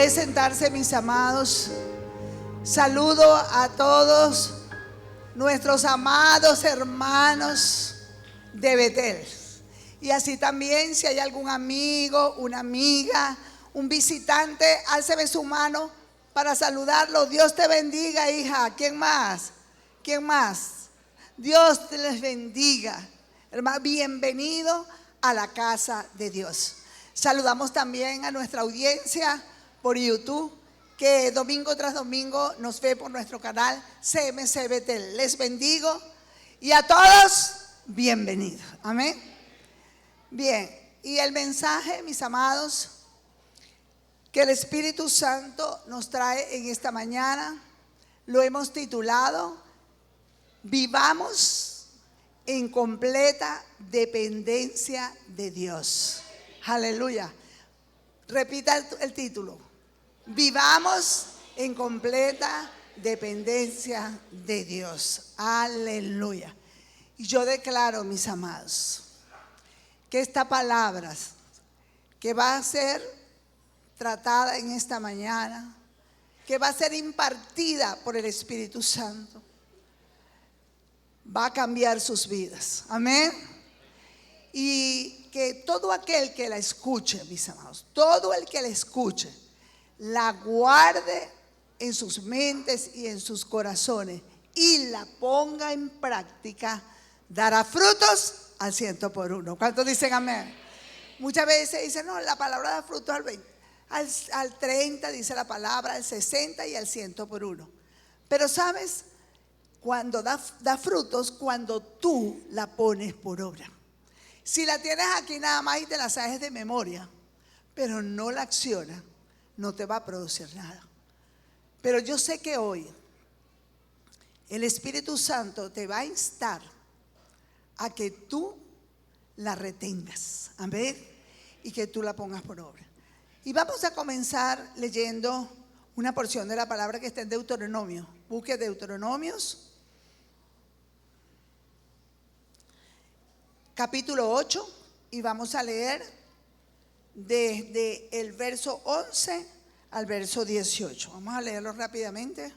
Puede sentarse, mis amados. Saludo a todos nuestros amados hermanos de Betel. Y así también, si hay algún amigo, una amiga, un visitante, álceme su mano para saludarlo. Dios te bendiga, hija. ¿Quién más? ¿Quién más? Dios te les bendiga. Hermano, bienvenido a la casa de Dios. Saludamos también a nuestra audiencia por YouTube, que domingo tras domingo nos ve por nuestro canal CMC Betel. Les bendigo y a todos, bienvenidos. Amén. Bien, y el mensaje, mis amados, que el Espíritu Santo nos trae en esta mañana, lo hemos titulado: Vivamos en completa dependencia de Dios. Aleluya. Repita el título: Vivamos en completa dependencia de Dios. Aleluya. Y yo declaro, mis amados, que esta palabra que va a ser tratada en esta mañana, que va a ser impartida por el Espíritu Santo, va a cambiar sus vidas. Amén. Y que todo aquel que la escuche, mis amados, todo el que la escuche, la guarde en sus mentes y en sus corazones y la ponga en práctica, dará frutos al 100%. ¿Cuántos dicen amén? Muchas veces dicen, no, la palabra da frutos al 20, al 30 dice la palabra, al 60 y al 100%. Pero sabes, cuando da frutos, cuando tú la pones por obra. Si la tienes aquí nada más y te la sabes de memoria, pero no la accionas, no te va a producir nada. Pero yo sé que hoy el Espíritu Santo te va a instar a que tú la retengas, amén, y que tú la pongas por obra. Y vamos a comenzar leyendo una porción de la palabra que está en Deuteronomio. Busque Deuteronomios, capítulo 8, y vamos a leer desde el verso 11 al verso 18. Vamos a leerlo rápidamente.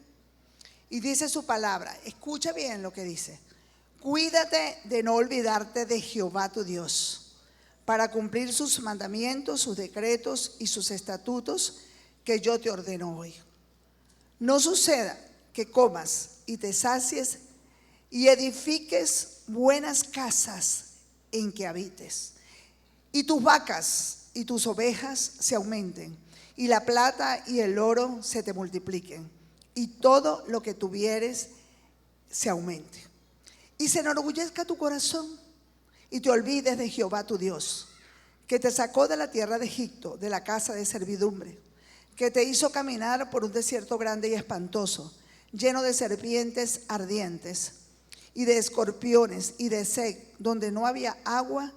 Y dice su palabra, escucha bien lo que dice: Cuídate de no olvidarte de Jehová tu Dios, para cumplir sus mandamientos, sus decretos y sus estatutos que yo te ordeno hoy. No suceda que comas y te sacies y edifiques buenas casas en que habites, y tus vacas y tus ovejas se aumenten, y la plata y el oro se te multipliquen, y todo lo que tuvieres se aumente. Y se enorgullezca tu corazón, y te olvides de Jehová tu Dios, que te sacó de la tierra de Egipto, de la casa de servidumbre, que te hizo caminar por un desierto grande y espantoso, lleno de serpientes ardientes, y de escorpiones y de sed, donde no había agua,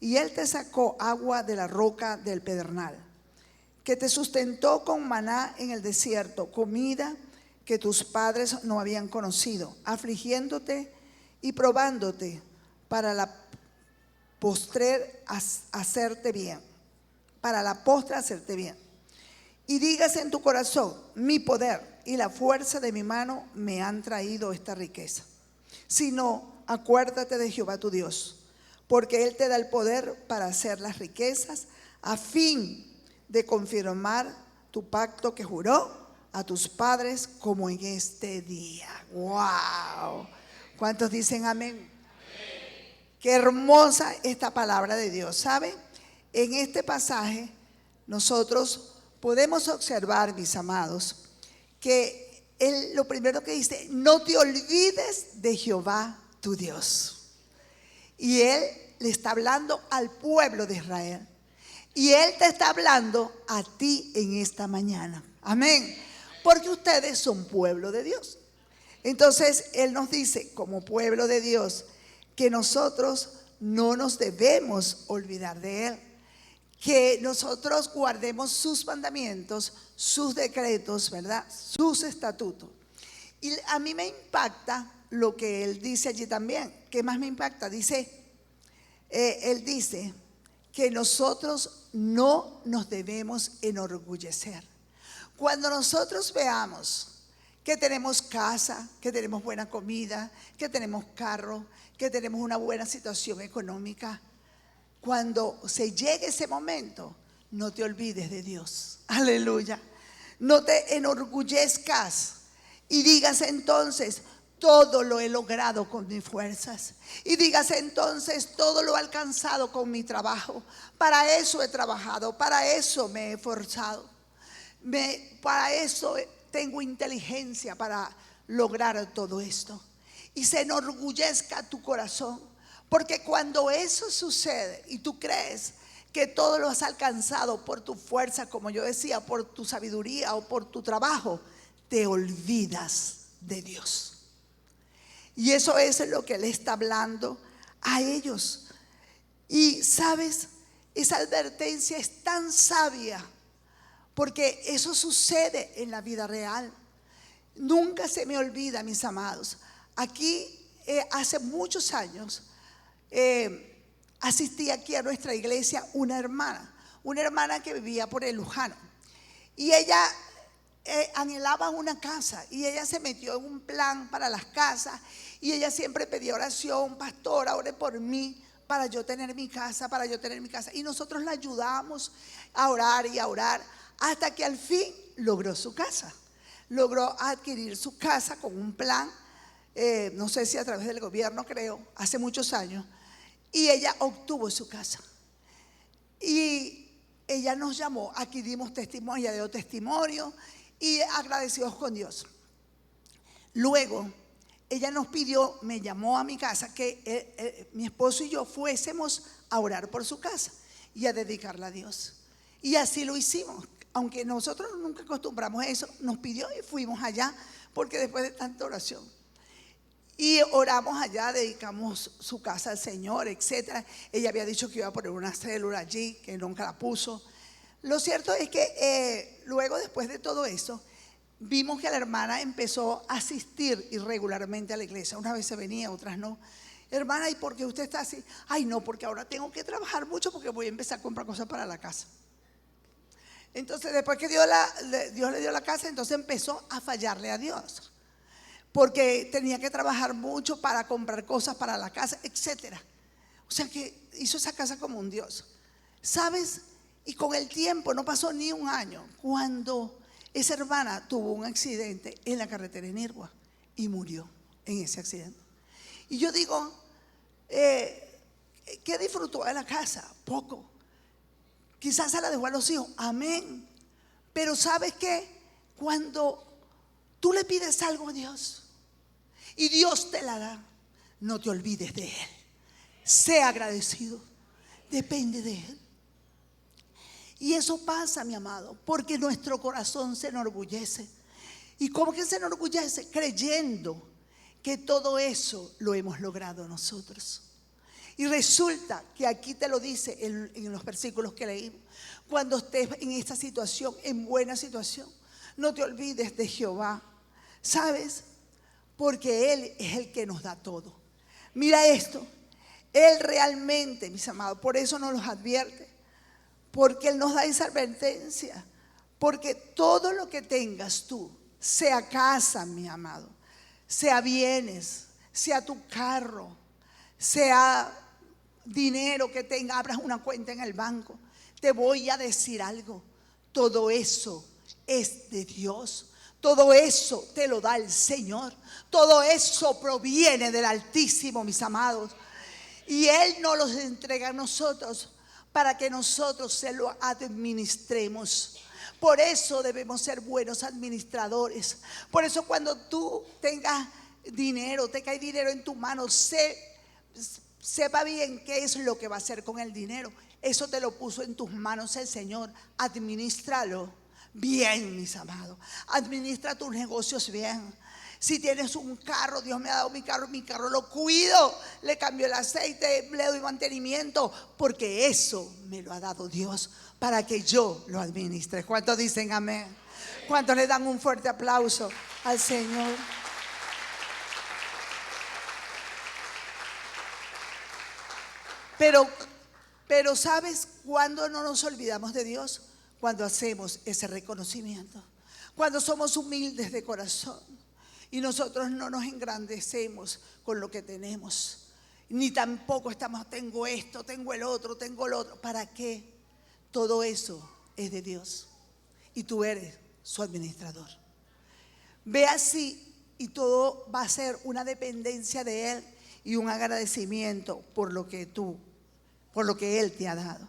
y él te sacó agua de la roca del pedernal, que te sustentó con maná en el desierto, comida que tus padres no habían conocido, afligiéndote y probándote para la postre hacerte bien, para la postre hacerte bien. Y digas en tu corazón: mi poder y la fuerza de mi mano me han traído esta riqueza. Sino, acuérdate de Jehová tu Dios, porque Él te da el poder para hacer las riquezas, a fin de confirmar tu pacto que juró a tus padres, como en este día. ¡Wow! ¿Cuántos dicen amén? Amén. Qué hermosa esta palabra de Dios. ¿Sabe? En este pasaje nosotros podemos observar, mis amados, que Él lo primero que dice: no te olvides de Jehová tu Dios. Y Él le está hablando al pueblo de Israel, y Él te está hablando a ti en esta mañana. Amén. Porque ustedes son pueblo de Dios. Entonces Él nos dice, como pueblo de Dios, que nosotros no nos debemos olvidar de Él, que nosotros guardemos sus mandamientos, sus decretos, ¿verdad? Sus estatutos. Y a mí me impacta lo que Él dice allí también. ¿Qué más me impacta? Él dice que nosotros no nos debemos enorgullecer. Cuando nosotros veamos que tenemos casa, que tenemos buena comida, que tenemos carro, que tenemos una buena situación económica, cuando se llegue ese momento, no te olvides de Dios. Aleluya. No te enorgullezcas y digas entonces: todo lo he logrado con mis fuerzas. Y digas entonces: todo lo he alcanzado con mi trabajo. Para eso he trabajado, para eso me he esforzado. Para eso tengo inteligencia para lograr todo esto. Y se enorgullezca tu corazón, porque cuando eso sucede y tú crees que todo lo has alcanzado por tu fuerza, como yo decía, por tu sabiduría o por tu trabajo, te olvidas de Dios. Y eso es lo que Él está hablando a ellos. Y sabes, esa advertencia es tan sabia, porque eso sucede en la vida real. Nunca se me olvida, mis amados. Aquí hace muchos años asistí aquí a nuestra iglesia una hermana que vivía por el Lujano. Y ella anhelaba una casa, y ella se metió en un plan para las casas, y ella siempre pedía oración: pastora, ore por mí para yo tener mi casa, para yo tener mi casa. Y nosotros la ayudamos a orar y a orar, hasta que al fin logró su casa. Logró adquirir su casa con un plan, no sé si a través del gobierno, creo, hace muchos años. Y ella obtuvo su casa. Y ella nos llamó, aquí dimos testimonio, ella dio testimonio y agradecidos con Dios. Luego, ella nos pidió, me llamó a mi casa, que mi esposo y yo fuésemos a orar por su casa y a dedicarla a Dios. Y así lo hicimos. Aunque nosotros nunca acostumbramos a eso, nos pidió y fuimos allá, porque después de tanta oración. Y oramos allá, dedicamos su casa al Señor, etc. Ella había dicho que iba a poner una célula allí, que nunca la puso. Lo cierto es que luego, después de todo eso, vimos que la hermana empezó a asistir irregularmente a la iglesia. Unas veces venía, otras no. Hermana, ¿y por qué usted está así? Ay, no, porque ahora tengo que trabajar mucho, porque voy a empezar a comprar cosas para la casa. Entonces, después que Dios le dio la casa, entonces empezó a fallarle a Dios, porque tenía que trabajar mucho para comprar cosas para la casa, etc. O sea que hizo esa casa como un Dios, ¿sabes? Y con el tiempo, no pasó ni un año, cuando esa hermana tuvo un accidente en la carretera en Irgua y murió en ese accidente. Y yo digo, ¿qué disfrutó de la casa? Poco. Quizás se la dejó a los hijos, amén. Pero ¿sabes qué? Cuando tú le pides algo a Dios y Dios te la da, no te olvides de Él. Sea agradecido, depende de Él. Y eso pasa, mi amado, porque nuestro corazón se enorgullece. ¿Y cómo que se enorgullece? Creyendo que todo eso lo hemos logrado nosotros. Y resulta que aquí te lo dice en los versículos que leímos: cuando estés en esta situación, en buena situación, no te olvides de Jehová. ¿Sabes? Porque Él es el que nos da todo. Mira esto, Él realmente, mis amados, por eso nos los advierte, porque Él nos da esa advertencia. Porque todo lo que tengas tú, sea casa, mi amado, sea bienes, sea tu carro, sea dinero que tengas, abras una cuenta en el banco, te voy a decir algo: todo eso es de Dios. Todo eso te lo da el Señor. Todo eso proviene del Altísimo, mis amados. Y Él nos los entrega a nosotros para que nosotros se lo administremos. Por eso debemos ser buenos administradores. Por eso, cuando tú tengas dinero, te cae dinero en tu mano, sepa bien qué es lo que va a hacer con el dinero. Eso te lo puso en tus manos el Señor. Administralo bien, mis amados. Administra tus negocios bien. Si tienes un carro, Dios me ha dado mi carro lo cuido, le cambio el aceite, le doy mantenimiento, porque eso me lo ha dado Dios para que yo lo administre. ¿Cuántos dicen amén? ¿Cuántos le dan un fuerte aplauso al Señor? Pero ¿sabes cuándo no nos olvidamos de Dios? Cuando hacemos ese reconocimiento. cuando somos humildes de corazón y nosotros no nos engrandecemos con lo que tenemos, ni tampoco estamos, tengo esto, tengo el otro, tengo lo otro. ¿Para qué? Todo eso es de Dios y tú eres su administrador. Ve así y todo va a ser una dependencia de Él y un agradecimiento por lo que Él te ha dado.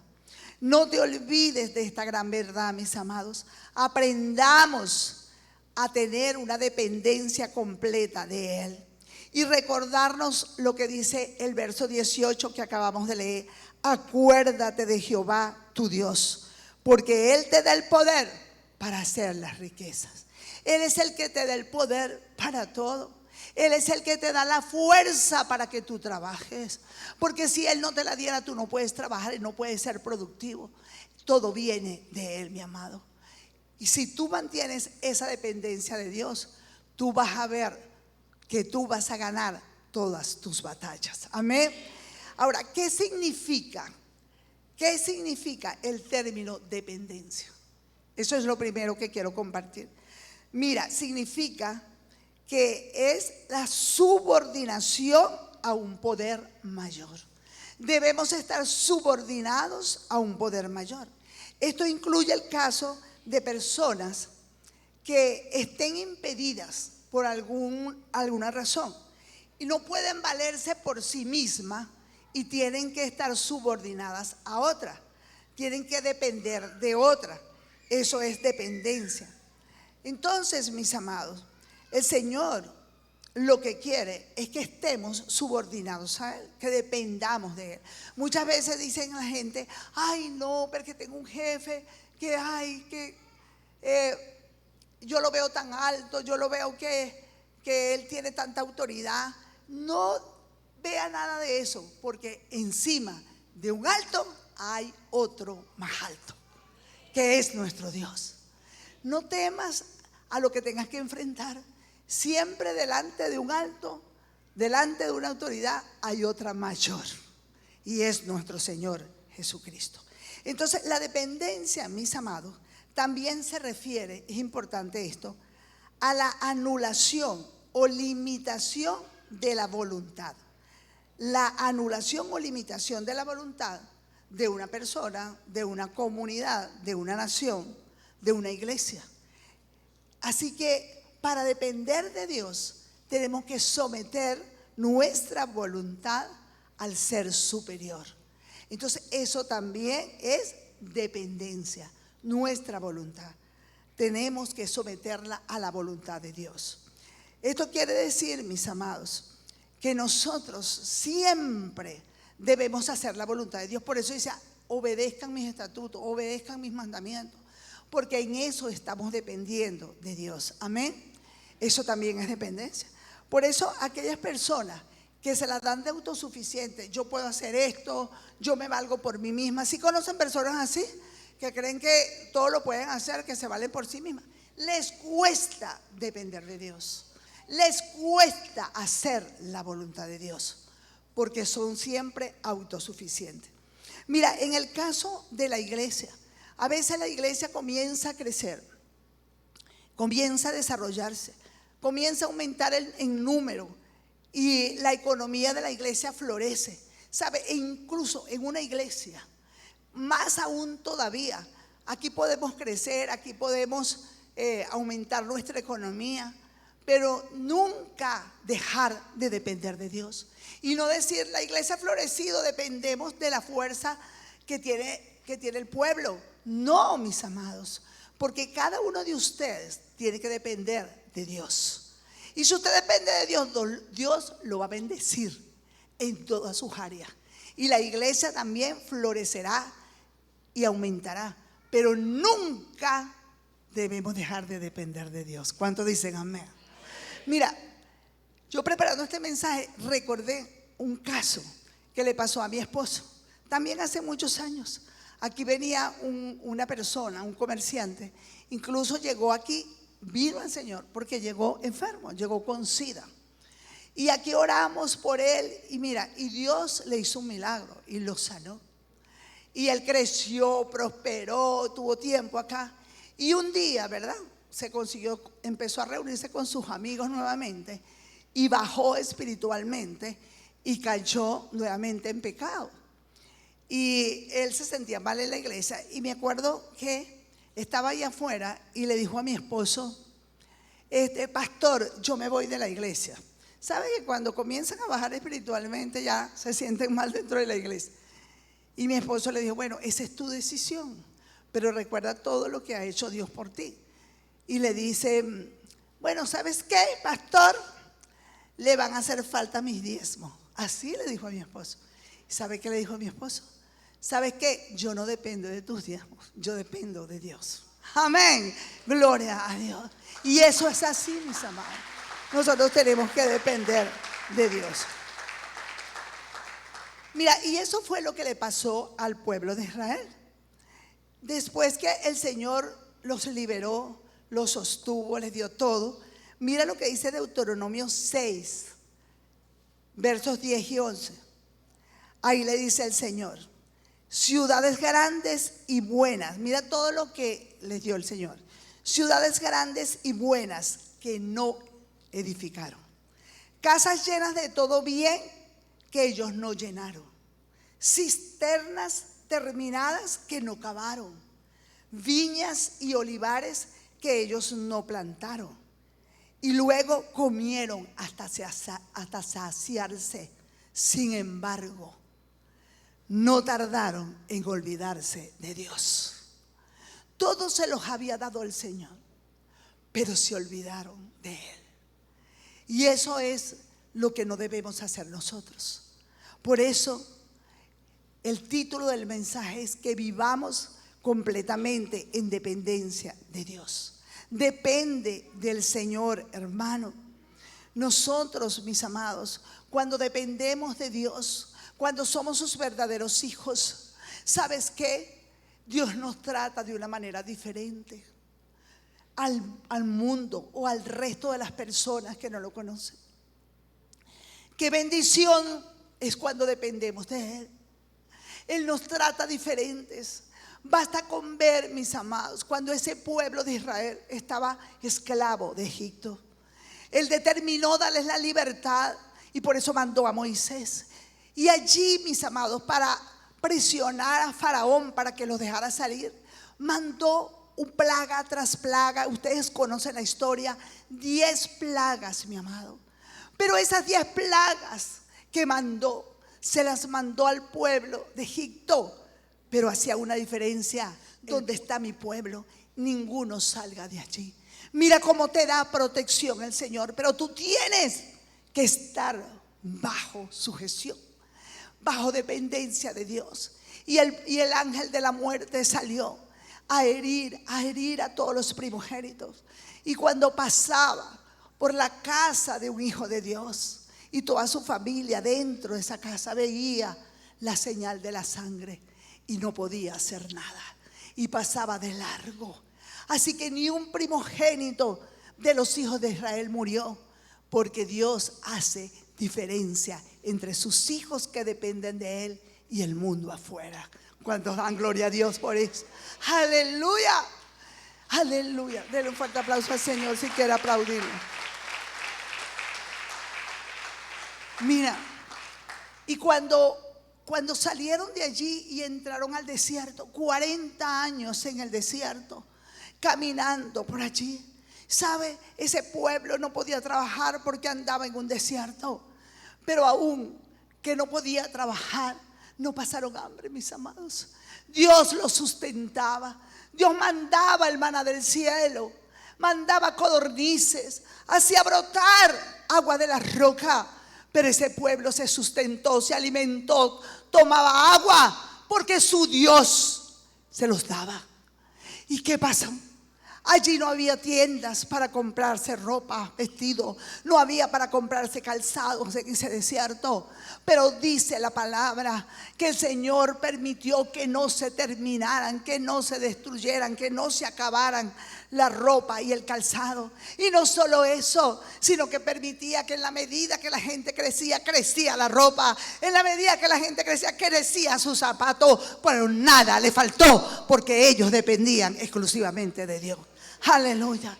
No te olvides de esta gran verdad, mis amados. Aprendamos a tener una dependencia completa de Él y recordarnos lo que dice el verso 18 que acabamos de leer. Acuérdate de Jehová tu Dios, porque Él te da el poder para hacer las riquezas. Él es el que te da el poder para todo. Él es el que te da la fuerza para que tú trabajes. Porque si Él no te la diera, tú no puedes trabajar y no puedes ser productivo. Todo viene de Él, mi amado. Y si tú mantienes esa dependencia de Dios, tú vas a ver que tú vas a ganar todas tus batallas. Amén. Ahora, ¿qué significa? ¿Qué significa el término dependencia? Eso es lo primero que quiero compartir. Mira, significa que es la subordinación a un poder mayor. Debemos estar subordinados a un poder mayor. Esto incluye el caso de personas que estén impedidas por alguna razón y no pueden valerse por sí mismas y tienen que estar subordinadas a otra. Tienen que depender de otra. Eso es dependencia. Entonces, mis amados, el Señor lo que quiere es que estemos subordinados a Él, que dependamos de Él. Muchas veces dicen a la gente, ay no, porque tengo un jefe que yo lo veo tan alto, yo lo veo que Él tiene tanta autoridad. No vea nada de eso, porque encima de un alto hay otro más alto, que es nuestro Dios. No temas a lo que tengas que enfrentar. Siempre delante de un alto, delante de una autoridad, hay otra mayor, y es nuestro Señor Jesucristo. Entonces, la dependencia, mis amados, también se refiere, es importante esto, a la anulación o limitación de la voluntad. La anulación o limitación de la voluntad de una persona, de una comunidad, de una nación, de una iglesia. Así que para depender de Dios tenemos que someter nuestra voluntad al ser superior. Entonces eso también es dependencia, nuestra voluntad. Tenemos que someterla a la voluntad de Dios. Esto quiere decir, mis amados, que nosotros siempre debemos hacer la voluntad de Dios. Por eso dice, obedezcan mis estatutos, obedezcan mis mandamientos, porque en eso estamos dependiendo de Dios. Amén. Eso también es dependencia. Por eso aquellas personas que se las dan de autosuficiente, yo puedo hacer esto, yo me valgo por mí misma. ¿Sí conocen personas así? Que creen que todo lo pueden hacer, que se valen por sí mismas. Les cuesta depender de Dios. Les cuesta hacer la voluntad de Dios, porque son siempre autosuficientes. Mira, en el caso de la iglesia, a veces la iglesia comienza a crecer, comienza a desarrollarse, comienza a aumentar en número y la economía de la iglesia florece. ¿Sabe? E incluso en una iglesia, más aún todavía, aquí podemos crecer, aquí podemos aumentar nuestra economía, pero nunca dejar de depender de Dios. Y no decir, la iglesia ha florecido, dependemos de la fuerza que tiene el pueblo. No, mis amados, porque cada uno de ustedes tiene que depender de Dios. Y si usted depende de Dios, Dios lo va a bendecir en todas sus áreas. Y la iglesia también florecerá y aumentará. Pero nunca debemos dejar de depender de Dios. ¿Cuántos dicen amén? Mira, yo preparando este mensaje recordé un caso que le pasó a mi esposo. También hace muchos años. Aquí venía una persona, un comerciante. Incluso llegó aquí, vino al Señor porque llegó enfermo, llegó con SIDA. Y aquí oramos por él y mira, y Dios le hizo un milagro y lo sanó. Y él creció, prosperó, tuvo tiempo acá. Y un día, ¿verdad? se consiguió, empezó a reunirse con sus amigos nuevamente y bajó espiritualmente y cayó nuevamente en pecado. Y él se sentía mal en la iglesia y me acuerdo que estaba ahí afuera y le dijo a mi esposo: pastor, yo me voy de la iglesia. ¿Sabe que cuando comienzan a bajar espiritualmente ya se sienten mal dentro de la iglesia? Y mi esposo le dijo: bueno, esa es tu decisión, pero recuerda todo lo que ha hecho Dios por ti. Y le dice: bueno, ¿sabes qué, pastor? Le van a hacer falta mis diezmos. Así le dijo a mi esposo. ¿Sabe qué le dijo a mi esposo? ¿Sabes qué? Yo no dependo de tus diezmos, yo dependo de Dios. Amén, gloria a Dios. Y eso es así, mis amados. Nosotros tenemos que depender de Dios. Mira, y eso fue lo que le pasó al pueblo de Israel. Después que el Señor los liberó, los sostuvo, les dio todo. Mira lo que dice Deuteronomio 6, versos 10 y 11. Ahí le dice el Señor: ciudades grandes y buenas. Mira todo lo que les dio el Señor. Ciudades grandes y buenas que no edificaron. Casas llenas de todo bien que ellos no llenaron. Cisternas terminadas que no cavaron. Viñas y olivares que ellos no plantaron. Y luego comieron hasta saciarse. Sin embargo, no tardaron en olvidarse de Dios. Todo se los había dado el Señor, pero se olvidaron de Él. Y eso es lo que no debemos hacer nosotros. Por eso el título del mensaje es que vivamos completamente en dependencia de Dios. Depende del Señor, hermano. Nosotros, mis amados, cuando dependemos de Dios, cuando somos sus verdaderos hijos, ¿sabes qué? Dios nos trata de una manera diferente al mundo o al resto de las personas que no lo conocen. Qué bendición es cuando dependemos de Él. Él nos trata diferentes. Basta con ver, mis amados, cuando ese pueblo de Israel estaba esclavo de Egipto. Él determinó darles la libertad y por eso mandó a Moisés. Y allí, mis amados, para presionar a Faraón para que los dejara salir, mandó plaga tras plaga. Ustedes conocen la historia, 10 plagas, mi amado. Pero esas 10 plagas que mandó, se las mandó al pueblo de Egipto. Pero hacía una diferencia: donde está mi pueblo, ninguno salga de allí. Mira cómo te da protección el Señor, pero tú tienes que estar bajo sujeción, bajo dependencia de Dios. Y el ángel de la muerte salió a herir a todos los primogénitos. Y cuando pasaba por la casa de un hijo de Dios y toda su familia dentro de esa casa, veía la señal de la sangre y no podía hacer nada y pasaba de largo. Así que ni un primogénito de los hijos de Israel murió, porque Dios hace diferencia entre sus hijos que dependen de Él y el mundo afuera. ¿Cuántos dan gloria a Dios por eso? Aleluya, aleluya. Denle un fuerte aplauso al Señor si quiere aplaudirlo. Mira, y cuando salieron de allí y entraron al desierto, 40 años en el desierto, caminando por allí. ¿Sabe? Ese pueblo no podía trabajar porque andaba en un desierto. Pero aún que no podía trabajar, no pasaron hambre, mis amados. Dios los sustentaba. Dios mandaba el maná del cielo, mandaba codornices, hacía brotar agua de la roca. Pero ese pueblo se sustentó, se alimentó, tomaba agua porque su Dios se los daba. ¿Y qué pasa? Allí no había tiendas para comprarse ropa, vestido. No había para comprarse calzados en ese desierto. Pero dice la palabra que el Señor permitió que no se terminaran, que no se destruyeran, que no se acabaran la ropa y el calzado. Y no solo eso, sino que permitía que en la medida que la gente crecía, crecía la ropa. En la medida que la gente crecía, crecía sus zapatos. Pero nada le faltó porque ellos dependían exclusivamente de Dios. Aleluya.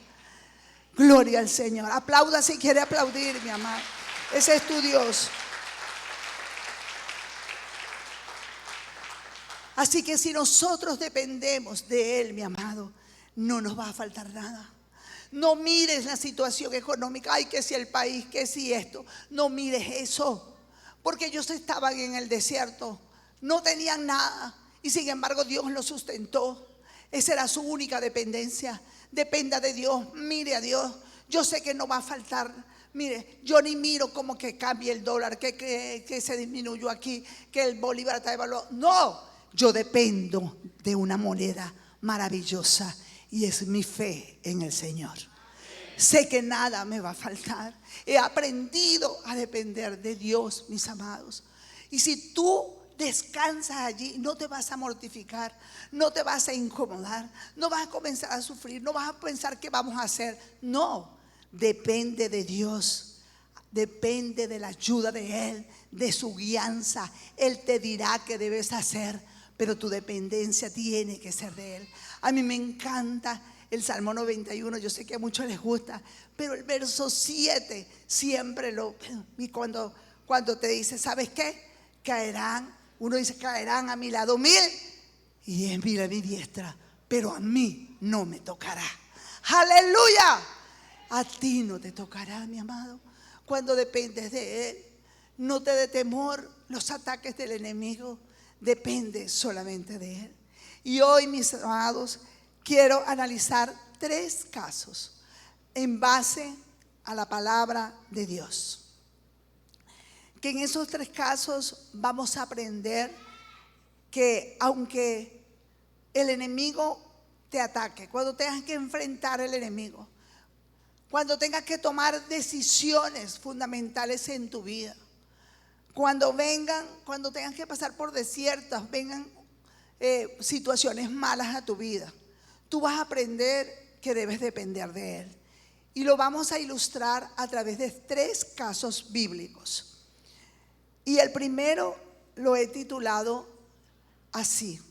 Gloria al Señor. Aplauda si quiere aplaudir, mi amado. Ese es tu Dios. Así que si nosotros dependemos de Él, mi amado, no nos va a faltar nada. No mires la situación económica. Ay, que si el país, que si esto. No mires eso. Porque ellos estaban en el desierto. No tenían nada. Y sin embargo Dios los sustentó. Esa era su única dependencia. Dependa de Dios. Mire a Dios. Yo sé que no va a faltar. Mire, yo ni miro como que cambie el dólar, que se disminuyó aquí, que el bolívar está devaluado. No, yo dependo de una moneda maravillosa y es mi fe en el Señor. Sé que nada me va a faltar. He aprendido a depender de Dios, mis amados. Y si tú descansas allí, no te vas a mortificar, no te vas a incomodar, no vas a comenzar a sufrir, no vas a pensar qué vamos a hacer. No, depende de Dios, depende de la ayuda de Él, de su guianza. Él te dirá qué debes hacer, pero tu dependencia tiene que ser de Él. A mí me encanta el Salmo 91, yo sé que a muchos les gusta, pero el verso 7 siempre y cuando te dice, ¿sabes qué? Caerán, uno dice, caerán a mi lado 1000 y 10.000 a mi diestra, pero a mí no me tocará. ¡Aleluya! A ti no te tocará, mi amado, cuando dependes de Él. No te dé temor los ataques del enemigo, depende solamente de Él. Y hoy, mis amados, quiero analizar 3 casos en base a la palabra de Dios. Que en esos 3 casos vamos a aprender que aunque el enemigo te ataque, cuando tengas que enfrentar al enemigo, cuando tengas que tomar decisiones fundamentales en tu vida, cuando tengas que pasar por desiertos, vengan situaciones malas a tu vida, tú vas a aprender que debes depender de Él. Y lo vamos a ilustrar a través de 3 casos bíblicos. Y el primero lo he titulado así: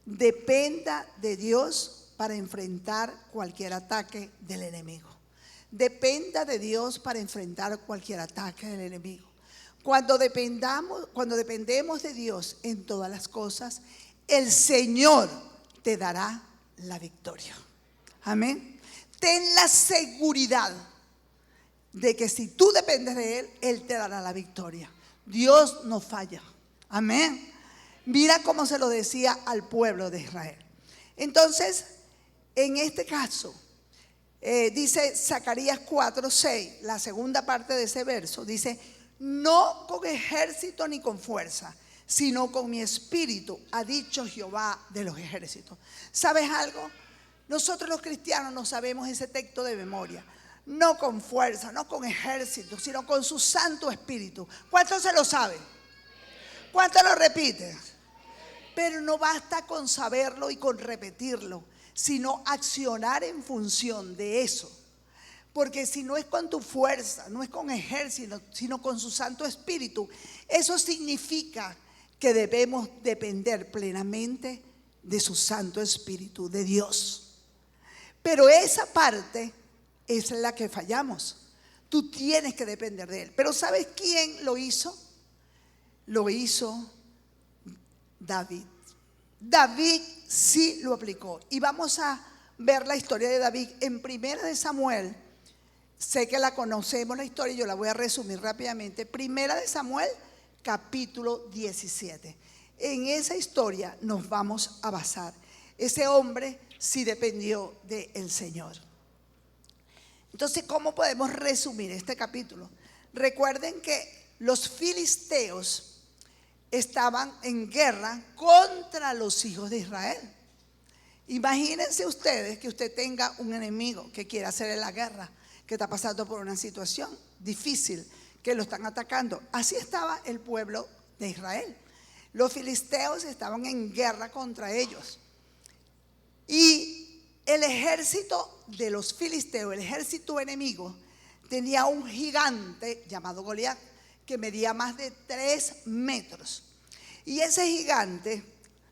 dependa de Dios para enfrentar cualquier ataque del enemigo. Dependa de Dios para enfrentar cualquier ataque del enemigo. Cuando dependemos de Dios en todas las cosas, el Señor te dará la victoria. Amén. Ten la seguridad de que si tú dependes de Él, Él te dará la victoria. Dios no falla. Amén. Mira cómo se lo decía al pueblo de Israel. Entonces, en este caso, dice Zacarías 4:6, la segunda parte de ese verso, dice: no con ejército ni con fuerza, sino con mi espíritu, ha dicho Jehová de los ejércitos. ¿Sabes algo? Nosotros los cristianos no sabemos ese texto de memoria. No con fuerza, no con ejército, sino con su Santo Espíritu. ¿Cuántos se lo saben? ¿Cuántos lo repiten? Pero no basta con saberlo y con repetirlo, sino accionar en función de eso. Porque si no es con tu fuerza, no es con ejército, sino con su Santo Espíritu, eso significa que debemos depender plenamente de su Santo Espíritu, de Dios. Pero esa parte es la que fallamos. Tú tienes que depender de Él. Pero ¿sabes quién lo hizo? Lo hizo David. David sí lo aplicó. Y vamos a ver la historia de David en 1 de Samuel. Sé que la conocemos la historia, yo la voy a resumir rápidamente. 1 de Samuel, capítulo 17. En esa historia nos vamos a basar. Ese hombre sí dependió del Señor. Entonces, ¿cómo podemos resumir este capítulo? Recuerden que los filisteos estaban en guerra contra los hijos de Israel. Imagínense ustedes que usted tenga un enemigo que quiera hacerle la guerra, que está pasando por una situación difícil, que lo están atacando. Así estaba el pueblo de Israel. Los filisteos estaban en guerra contra ellos. Y el ejército de los filisteos, el ejército enemigo, tenía un gigante llamado Goliat, que medía más de 3 metros. Y ese gigante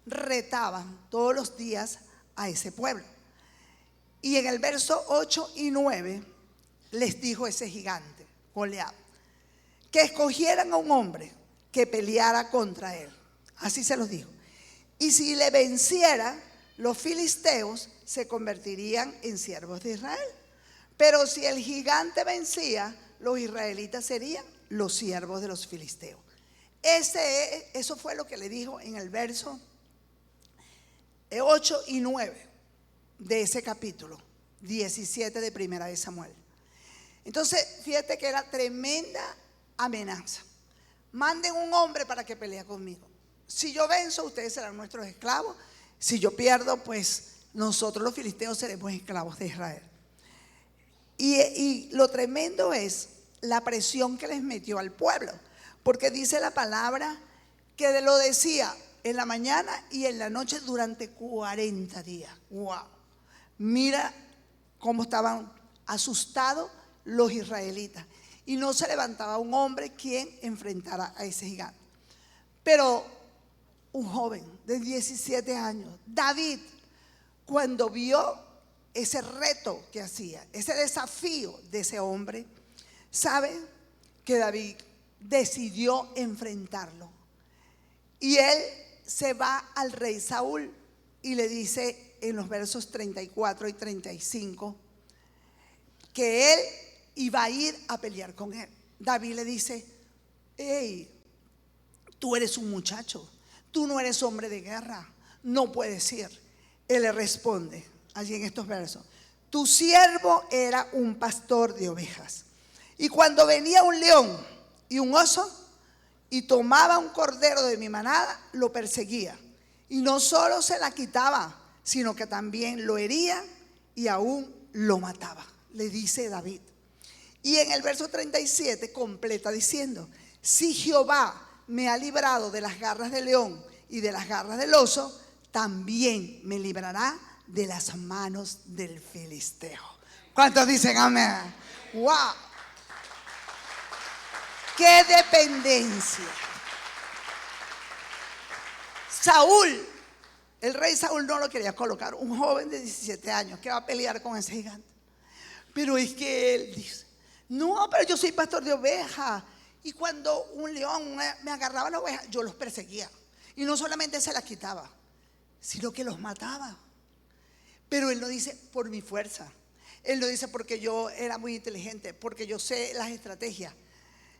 retaba todos los días a ese pueblo. Y en el verso 8 y 9 les dijo ese gigante, Goliat, que escogieran a un hombre que peleara contra él. Así se los dijo. Y si le venciera, los filisteos se convertirían en siervos de Israel. Pero si el gigante vencía, los israelitas serían los siervos de los filisteos. Eso fue lo que le dijo en el verso 8 y 9 de ese capítulo 17 de Primera de Samuel. Entonces, fíjate que era tremenda amenaza. Manden un hombre para que pelee conmigo. Si yo venzo, ustedes serán nuestros esclavos. Si yo pierdo, pues nosotros los filisteos seremos esclavos de Israel. Y lo tremendo es la presión que les metió al pueblo, porque dice la palabra que lo decía en la mañana y en la noche durante 40 días. ¡Wow! Mira cómo estaban asustados los israelitas. Y no se levantaba un hombre quien enfrentara a ese gigante. Pero un joven de 17 años, David, cuando vio ese reto que hacía, ese desafío de ese hombre, sabe que David decidió enfrentarlo. Y él se va al rey Saúl y le dice en los versos 34 y 35 que él iba a ir a pelear con él. David le dice: hey, tú eres un muchacho, tú no eres hombre de guerra, no puedes ir. Él le responde allí en estos versos: tu siervo era un pastor de ovejas, y cuando venía un león y un oso y tomaba un cordero de mi manada, lo perseguía, y no solo se la quitaba, sino que también lo hería y aún lo mataba, le dice David. Y en el verso 37 completa diciendo: si Jehová me ha librado de las garras del león y de las garras del oso, también me librará de las manos del filisteo. ¿Cuántos dicen amén? ¡Wow! ¡Qué dependencia! Saúl, el rey Saúl no lo quería colocar, un joven de 17 años que va a pelear con ese gigante. Pero es que él dice: no, pero yo soy pastor de ovejas, y cuando un león me agarraba la oveja, yo los perseguía, y no solamente se las quitaba, sino que los mataba. Pero él no dice por mi fuerza, él no dice porque yo era muy inteligente, porque yo sé las estrategias.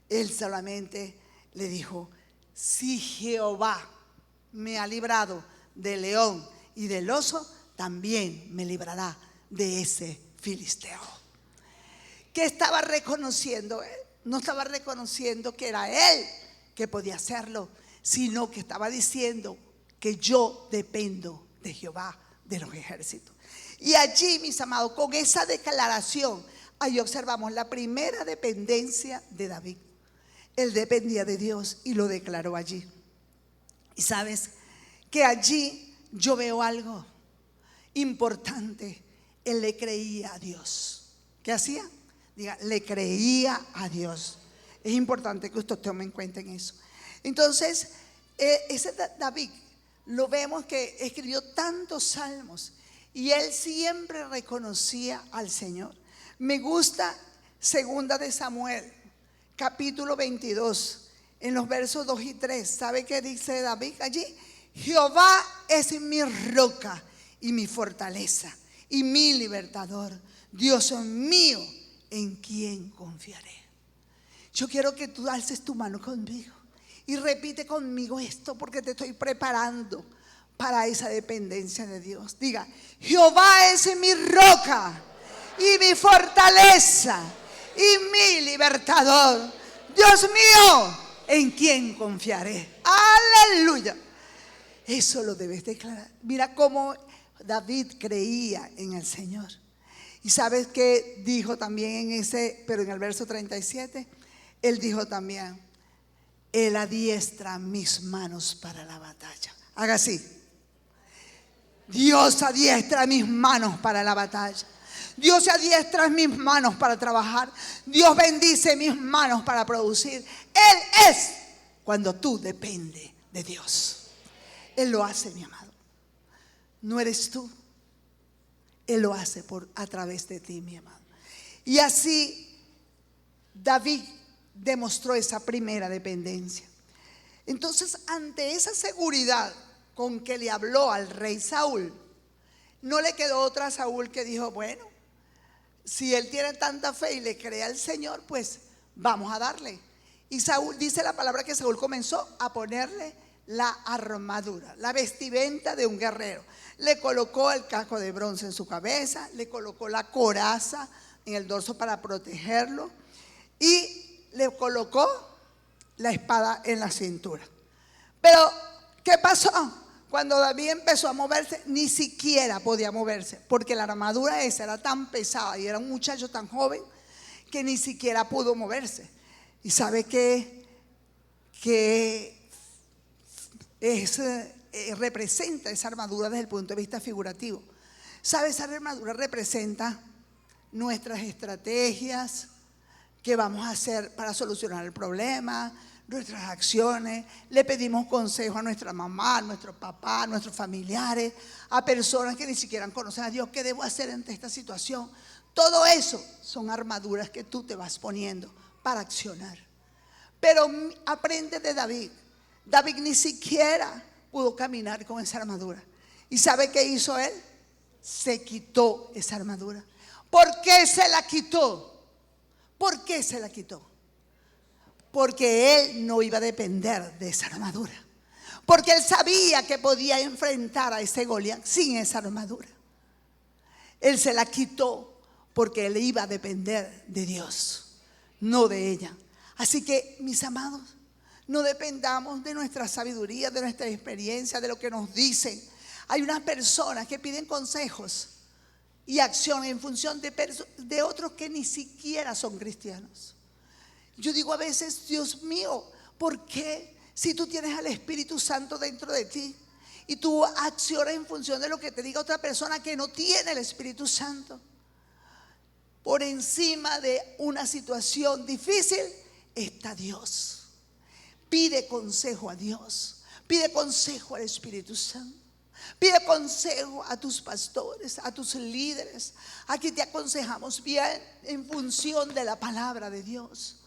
Él solamente le dijo: si Jehová me ha librado del león y del oso, también me librará de ese filisteo. ¿Qué estaba reconociendo él? No estaba reconociendo que era él que podía hacerlo, sino que estaba diciendo que yo dependo de Jehová de los ejércitos. Y allí, mis amados, con esa declaración, ahí observamos la primera dependencia de David. Él dependía de Dios y lo declaró allí. Y sabes que allí yo veo algo importante. Él le creía a Dios. ¿Qué hacía? Diga, le creía a Dios. Es importante que usted tome en cuenta en eso. Entonces, ese David, lo vemos que escribió tantos salmos y él siempre reconocía al Señor. Me gusta 2 de Samuel, capítulo 22, en los versos 2 y 3. ¿Sabe qué dice David allí? Jehová es mi roca y mi fortaleza y mi libertador, Dios mío, en quien confiaré. Yo quiero que tú alces tu mano conmigo y repite conmigo esto, porque te estoy preparando para esa dependencia de Dios. Diga: Jehová es mi roca y mi fortaleza y mi libertador, Dios mío, en quien confiaré. Aleluya. Eso lo debes declarar. Mira cómo David creía en el Señor. Y sabes que dijo también pero en el verso 37, él dijo también: él adiestra mis manos para la batalla. Haga así: Dios adiestra mis manos para la batalla. Dios adiestra mis manos para trabajar. Dios bendice mis manos para producir. Él es cuando tú dependes de Dios. Él lo hace, mi amado. No eres tú, Él lo hace a través de ti, mi amado. Y así David demostró esa primera dependencia. Entonces, ante esa seguridad con que le habló al rey Saúl, no le quedó otra a Saúl que dijo, bueno, si él tiene tanta fe y le cree al Señor, pues vamos a darle. Y Saúl, dice la palabra que Saúl comenzó a ponerle la armadura, la vestimenta de un guerrero. Le colocó el casco de bronce en su cabeza, le colocó la coraza en el dorso para protegerlo y le colocó la espada en la cintura. Pero, ¿qué pasó? Cuando David empezó a moverse, ni siquiera podía moverse, porque la armadura esa era tan pesada y era un muchacho tan joven que ni siquiera pudo moverse. Y sabe que representa esa armadura desde el punto de vista figurativo. ¿Sabe? Esa armadura representa nuestras estrategias que vamos a hacer para solucionar el problema, nuestras acciones. Le pedimos consejo a nuestra mamá, a nuestro papá, a nuestros familiares, a personas que ni siquiera conocen a Dios. ¿Qué debo hacer ante esta situación? Todo eso son armaduras que tú te vas poniendo para accionar. Pero aprende de David. David ni siquiera pudo caminar con esa armadura. ¿Y sabe qué hizo él? Se quitó esa armadura. ¿Por qué se la quitó? ¿Por qué se la quitó? Porque él no iba a depender de esa armadura. Porque él sabía que podía enfrentar a ese Goliat sin esa armadura. Él se la quitó porque él iba a depender de Dios, no de ella. Así que, mis amados, no dependamos de nuestra sabiduría, de nuestra experiencia, de lo que nos dicen. Hay unas personas que piden consejos y acción en función de otros que ni siquiera son cristianos. Yo digo a veces, Dios mío, ¿por qué si tú tienes al Espíritu Santo dentro de ti y tú accionas en función de lo que te diga otra persona que no tiene el Espíritu Santo? Por encima de una situación difícil está Dios. Pide consejo a Dios, pide consejo al Espíritu Santo, pide consejo a tus pastores, a tus líderes. Aquí te aconsejamos bien en función de la palabra de Dios.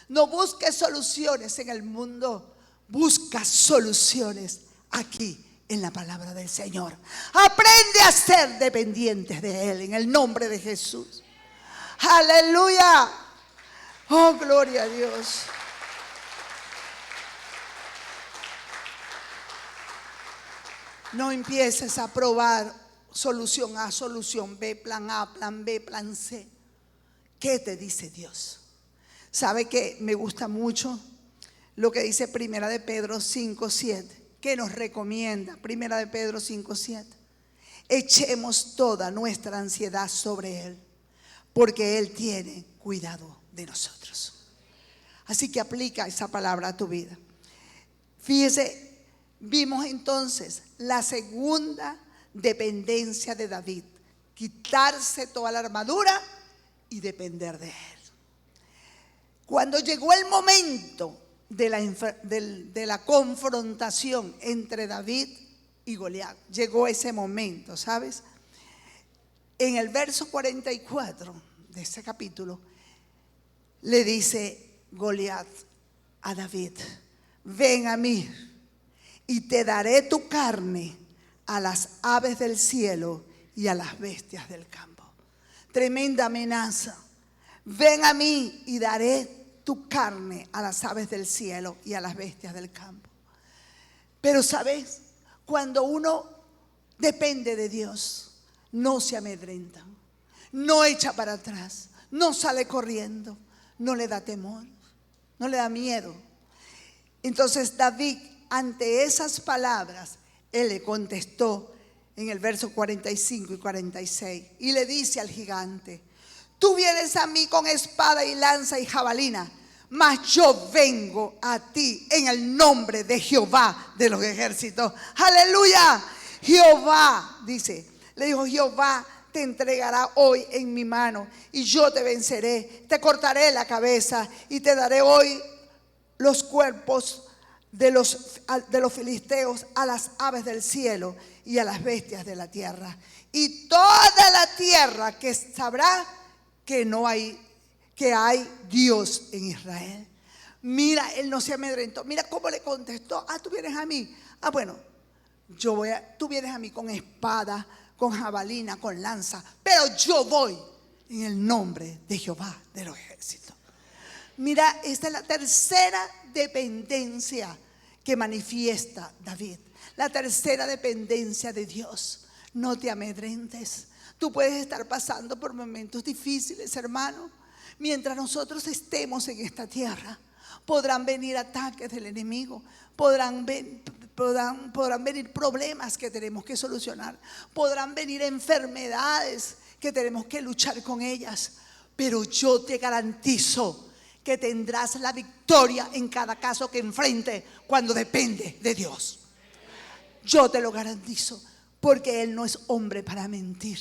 No busques soluciones en el mundo, busca soluciones aquí en la palabra del Señor. Aprende a ser dependientes de Él en el nombre de Jesús. Aleluya. Oh, gloria a Dios. No empieces a probar solución A, solución B, plan A, plan B, plan C. ¿Qué te dice Dios? ¿Sabe que me gusta mucho lo que dice Primera de Pedro 5:7? Que nos recomienda Primera de Pedro 5:7. Echemos toda nuestra ansiedad sobre Él, porque Él tiene cuidado de nosotros. Así que aplica esa palabra a tu vida. Fíjese, vimos entonces la segunda dependencia de David: quitarse toda la armadura y depender de Él. Cuando llegó el momento de la confrontación entre David y Goliat, llegó ese momento, ¿sabes? En el verso 44 de ese capítulo le dice Goliat a David: ven a mí y te daré tu carne a las aves del cielo y a las bestias del campo. Tremenda amenaza. Ven a mí y daré tu carne a las aves del cielo y a las bestias del campo. Pero sabes, cuando uno depende de Dios, no se amedrenta, no echa para atrás, no sale corriendo, no le da temor, no le da miedo. Entonces David, ante esas palabras, él le contestó en el verso 45 y 46 y le dice al gigante: tú vienes a mí con espada y lanza y jabalina, mas yo vengo a ti en el nombre de Jehová de los ejércitos. Aleluya. Jehová, dice, le dijo: Jehová te entregará hoy en mi mano y yo te venceré, te cortaré la cabeza y te daré hoy los cuerpos de los filisteos a las aves del cielo y a las bestias de la tierra. Y toda la tierra que sabrá que hay Dios en Israel. Mira, él no se amedrentó. Mira cómo le contestó. Tú vienes a mí. Bueno, tú vienes a mí con espada, con jabalina, con lanza, pero yo voy en el nombre de Jehová de los ejércitos. Mira, esta es la tercera dependencia que manifiesta David. La tercera dependencia de Dios. No te amedrentes. Tú puedes estar pasando por momentos difíciles, hermano. Mientras nosotros estemos en esta tierra, podrán venir ataques del enemigo, podrán venir problemas que tenemos que solucionar, podrán venir enfermedades que tenemos que luchar con ellas. Pero yo te garantizo que tendrás la victoria en cada caso que enfrente cuando depende de Dios. Yo te lo garantizo, porque Él no es hombre para mentir.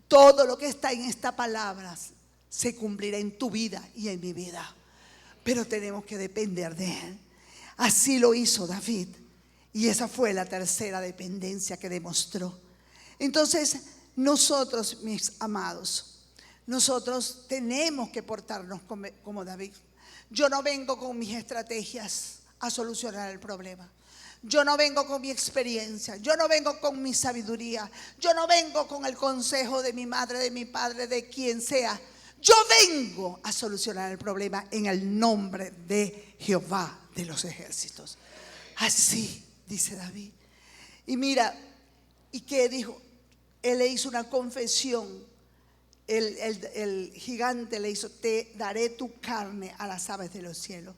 Todo lo que está en esta palabra se cumplirá en tu vida y en mi vida, pero tenemos que depender de Él. Así lo hizo David, y esa fue la tercera dependencia que demostró. Entonces, nosotros, mis amados, nosotros tenemos que portarnos como David. Yo no vengo con mis estrategias a solucionar el problema. Yo no vengo con mi experiencia, yo no vengo con mi sabiduría, yo no vengo con el consejo de mi madre, de mi padre, de quien sea. Yo vengo a solucionar el problema en el nombre de Jehová de los ejércitos. Así dice David. Y mira, ¿y qué dijo? Él le hizo una confesión. El gigante le hizo: te daré tu carne a las aves de los cielos.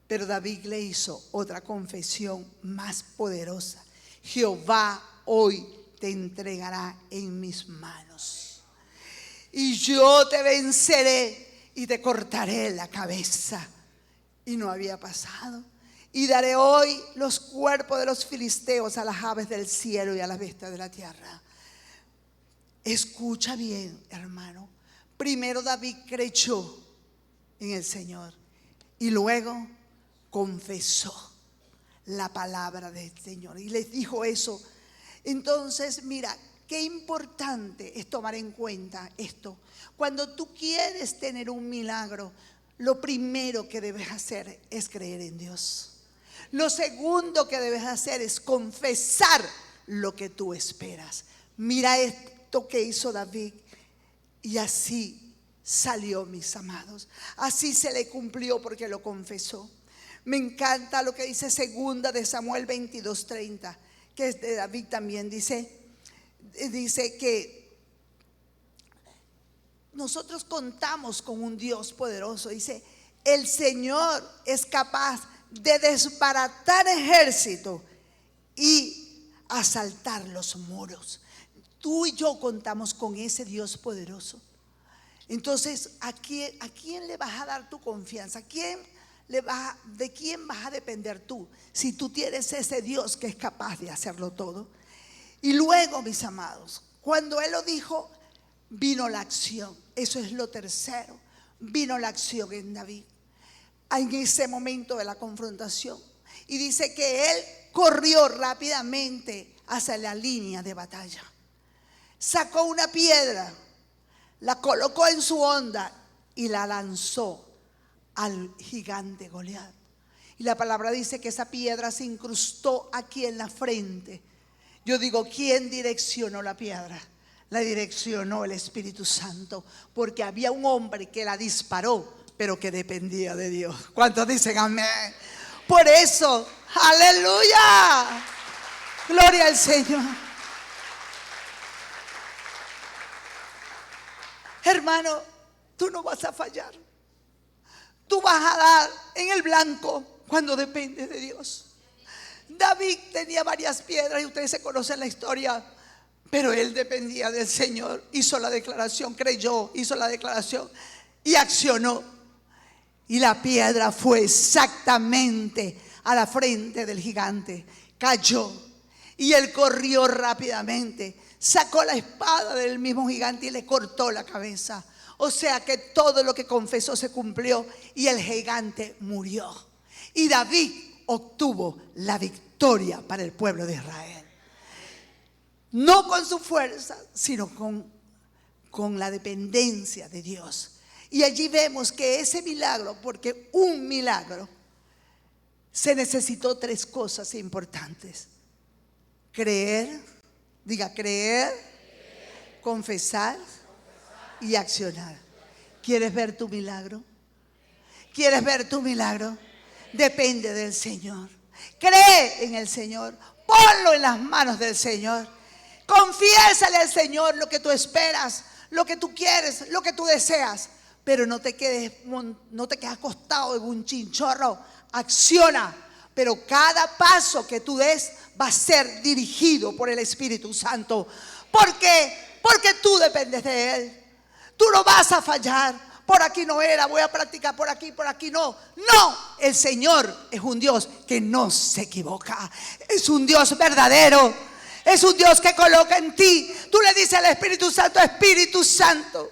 Pero David le hizo otra confesión más poderosa: Jehová hoy te entregará en mis manos, y yo te venceré y te cortaré la cabeza. Y no había pasado. Y daré hoy los cuerpos de los filisteos a las aves del cielo y a las bestias de la tierra. Escucha bien, hermano. Primero David creyó en el Señor y luego confesó la palabra del Señor y les dijo eso. Entonces, mira, qué importante es tomar en cuenta esto. Cuando tú quieres tener un milagro, lo primero que debes hacer es creer en Dios. Lo segundo que debes hacer es confesar lo que tú esperas. Mira esto que hizo David, y así salió, mis amados. Así se le cumplió porque lo confesó. Me encanta lo que dice segunda de Samuel 22:30, que es de David también. Dice que nosotros contamos con un Dios poderoso. Dice: el Señor es capaz de desbaratar ejércitos y asaltar los muros. Tú y yo contamos con ese Dios poderoso. Entonces, ¿a quién le vas a dar tu confianza? ¿De quién vas a depender tú? Si tú tienes ese Dios que es capaz de hacerlo todo. Y luego, mis amados, cuando Él lo dijo, vino la acción. Eso es lo tercero. Vino la acción en David en ese momento de la confrontación. Y dice que Él corrió rápidamente hacia la línea de batalla. Sacó una piedra, la colocó en su honda y la lanzó al gigante Goliat. Y la palabra dice que esa piedra se incrustó aquí en la frente. Yo digo, ¿quién direccionó la piedra? La direccionó el Espíritu Santo, porque había un hombre que la disparó, pero que dependía de Dios. ¿Cuántos dicen amén? Por eso, aleluya, gloria al Señor. Hermano, tú no vas a fallar. Tú vas a dar en el blanco cuando dependes de Dios. David tenía varias piedras y ustedes se conocen la historia, pero él dependía del Señor. Hizo la declaración, creyó, hizo la declaración y accionó. Y la piedra fue exactamente a la frente del gigante. Cayó y él corrió rápidamente. Sacó la espada del mismo gigante y le cortó la cabeza. O sea que todo lo que confesó se cumplió y el gigante murió. Y David obtuvo la victoria para el pueblo de Israel. No con su fuerza, sino con la dependencia de Dios. Y allí vemos que ese milagro, porque un milagro, se necesitó 3 cosas importantes. Creer, diga creer, confesar y accionar. ¿Quieres ver tu milagro? ¿Quieres ver tu milagro? Depende del Señor. Cree en el Señor. Ponlo en las manos del Señor. Confiésale al Señor lo que tú esperas, lo que tú quieres, lo que tú deseas. Pero no te quedes acostado en un chinchorro. Acciona. Pero cada paso que tú des va a ser dirigido por el Espíritu Santo. Porque tú dependes de Él. Tú no vas a fallar. Por aquí no era, voy a practicar por aquí no. No, el Señor es un Dios que no se equivoca. Es un Dios verdadero. Es un Dios que coloca en ti. Tú le dices al Espíritu Santo, Espíritu Santo,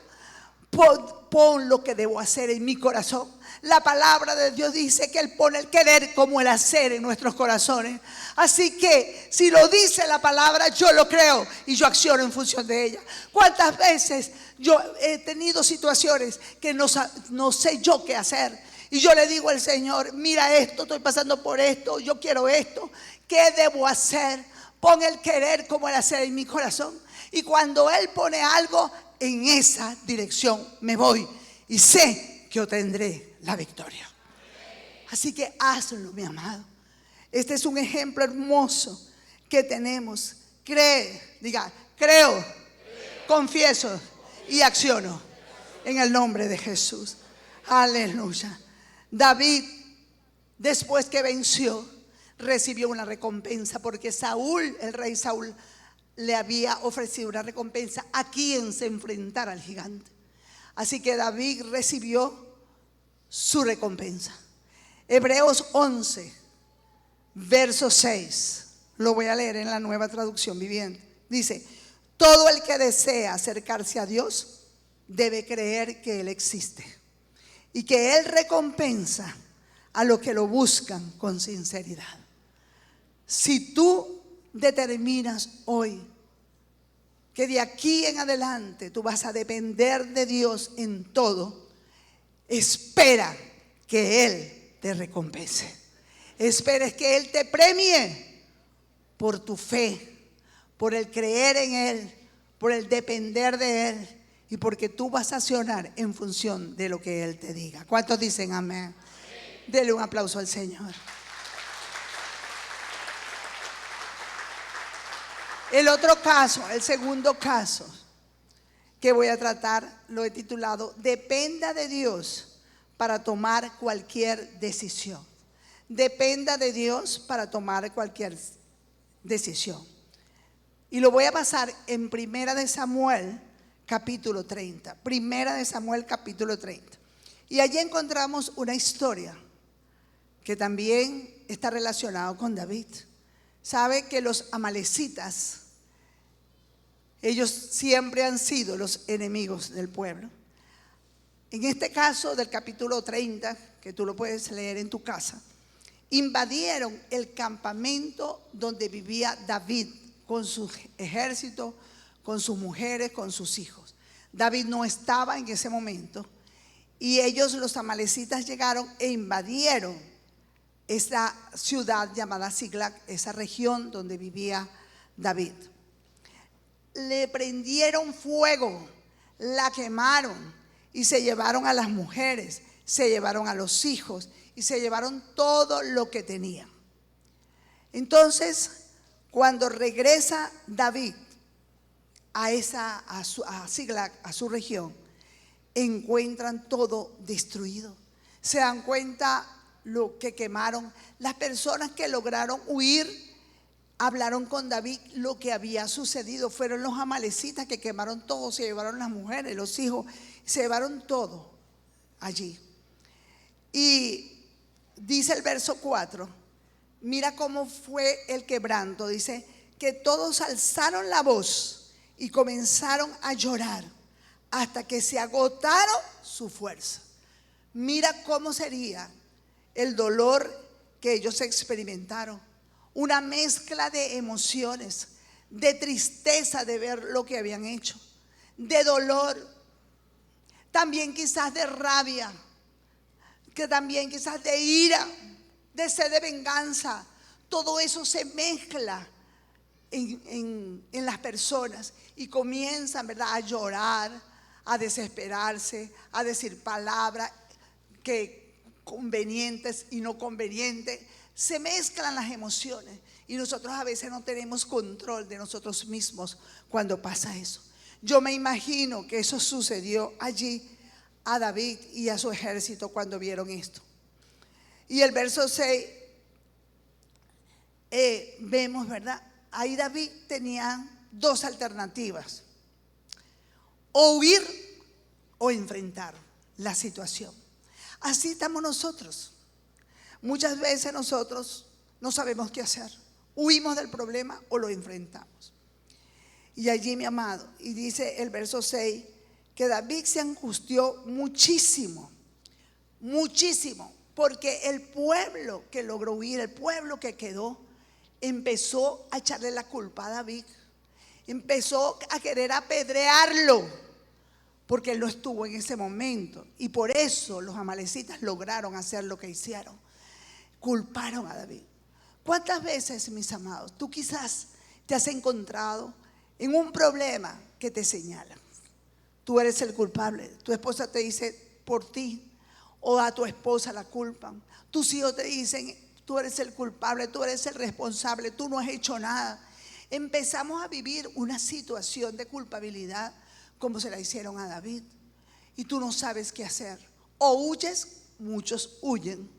pon lo que debo hacer en mi corazón. La palabra de Dios dice que Él pone el querer como el hacer en nuestros corazones. Así que si lo dice la palabra, yo lo creo y yo acciono en función de ella. ¿Cuántas veces yo he tenido situaciones que no sé yo qué hacer? Y yo le digo al Señor, mira esto, estoy pasando por esto, yo quiero esto. ¿Qué debo hacer? Pon el querer como el hacer en mi corazón. Y cuando Él pone algo, en esa dirección me voy. Y sé que obtendré la victoria. Así que hazlo, mi amado. Este es un ejemplo hermoso que tenemos. Cree, diga, creo, confieso y acciono en el nombre de Jesús. Aleluya. David, después que venció, recibió una recompensa porque Saúl, el rey Saúl, le había ofrecido una recompensa a quien se enfrentara al gigante. Así que David recibió su recompensa. Hebreos 11, verso 6. Lo voy a leer en la Nueva Traducción Viviente. Dice: todo el que desea acercarse a Dios debe creer que Él existe y que Él recompensa a los que lo buscan con sinceridad. Si tú determinas hoy que de aquí en adelante tú vas a depender de Dios en todo, espera que Él te recompense. Esperes que Él te premie por tu fe, por el creer en Él, por el depender de Él y porque tú vas a accionar en función de lo que Él te diga. ¿Cuántos dicen amén? Dele un aplauso al Señor. El otro caso, el segundo caso que voy a tratar, lo he titulado Dependa de Dios para tomar cualquier decisión. Dependa de Dios para tomar cualquier decisión. Y lo voy a basar en Primera de Samuel capítulo 30. Primera de Samuel capítulo 30. Y allí encontramos una historia que también está relacionada con David. Sabe que los amalecitas, ellos siempre han sido los enemigos del pueblo. En este caso del capítulo 30, que tú lo puedes leer en tu casa, invadieron el campamento donde vivía David con su ejército, con sus mujeres, con sus hijos. David no estaba en ese momento y ellos, los amalecitas, llegaron e invadieron esa ciudad llamada Siglag, esa región donde vivía David. Le prendieron fuego, la quemaron y se llevaron a las mujeres, se llevaron a los hijos y se llevaron todo lo que tenían. Entonces, cuando regresa David a Siglag, a su región, encuentran todo destruido. Se dan cuenta lo que quemaron. Las personas que lograron huir hablaron con David lo que había sucedido. Fueron los amalecitas que quemaron todo, se llevaron las mujeres, los hijos, se llevaron todo allí. Y dice el verso 4, mira cómo fue el quebranto. Dice que todos alzaron la voz y comenzaron a llorar hasta que se agotaron su fuerza. Mira cómo sería el dolor que ellos experimentaron. Una mezcla de emociones, de tristeza de ver lo que habían hecho, de dolor, también quizás de rabia, que también quizás de ira, de sed de venganza. Todo eso se mezcla en las personas y comienzan, ¿verdad?, a llorar, a desesperarse, a decir palabras que convenientes y no convenientes. Se mezclan las emociones y nosotros a veces no tenemos control de nosotros mismos cuando pasa eso. Yo me imagino que eso sucedió allí a David y a su ejército cuando vieron esto. Y el verso 6 vemos, ¿verdad? Ahí David tenía dos alternativas: o huir o enfrentar la situación. Así estamos nosotros. Muchas veces nosotros no sabemos qué hacer. Huimos del problema o lo enfrentamos. Y allí, mi amado, y dice el verso 6, que David se angustió muchísimo, muchísimo, porque el pueblo que logró huir, el pueblo que quedó, empezó a echarle la culpa a David. Empezó a querer apedrearlo, porque él no estuvo en ese momento. Y por eso los amalecitas lograron hacer lo que hicieron. Culparon a David. ¿Cuántas veces, mis amados, tú quizás te has encontrado en un problema que te señalan? Tú eres el culpable. Tu esposa te dice por ti, o a tu esposa la culpan. Tus hijos te dicen: tú eres el culpable, tú eres el responsable, tú no has hecho nada. Empezamos a vivir una situación de culpabilidad como se la hicieron a David, y tú no sabes qué hacer. O huyes, muchos huyen,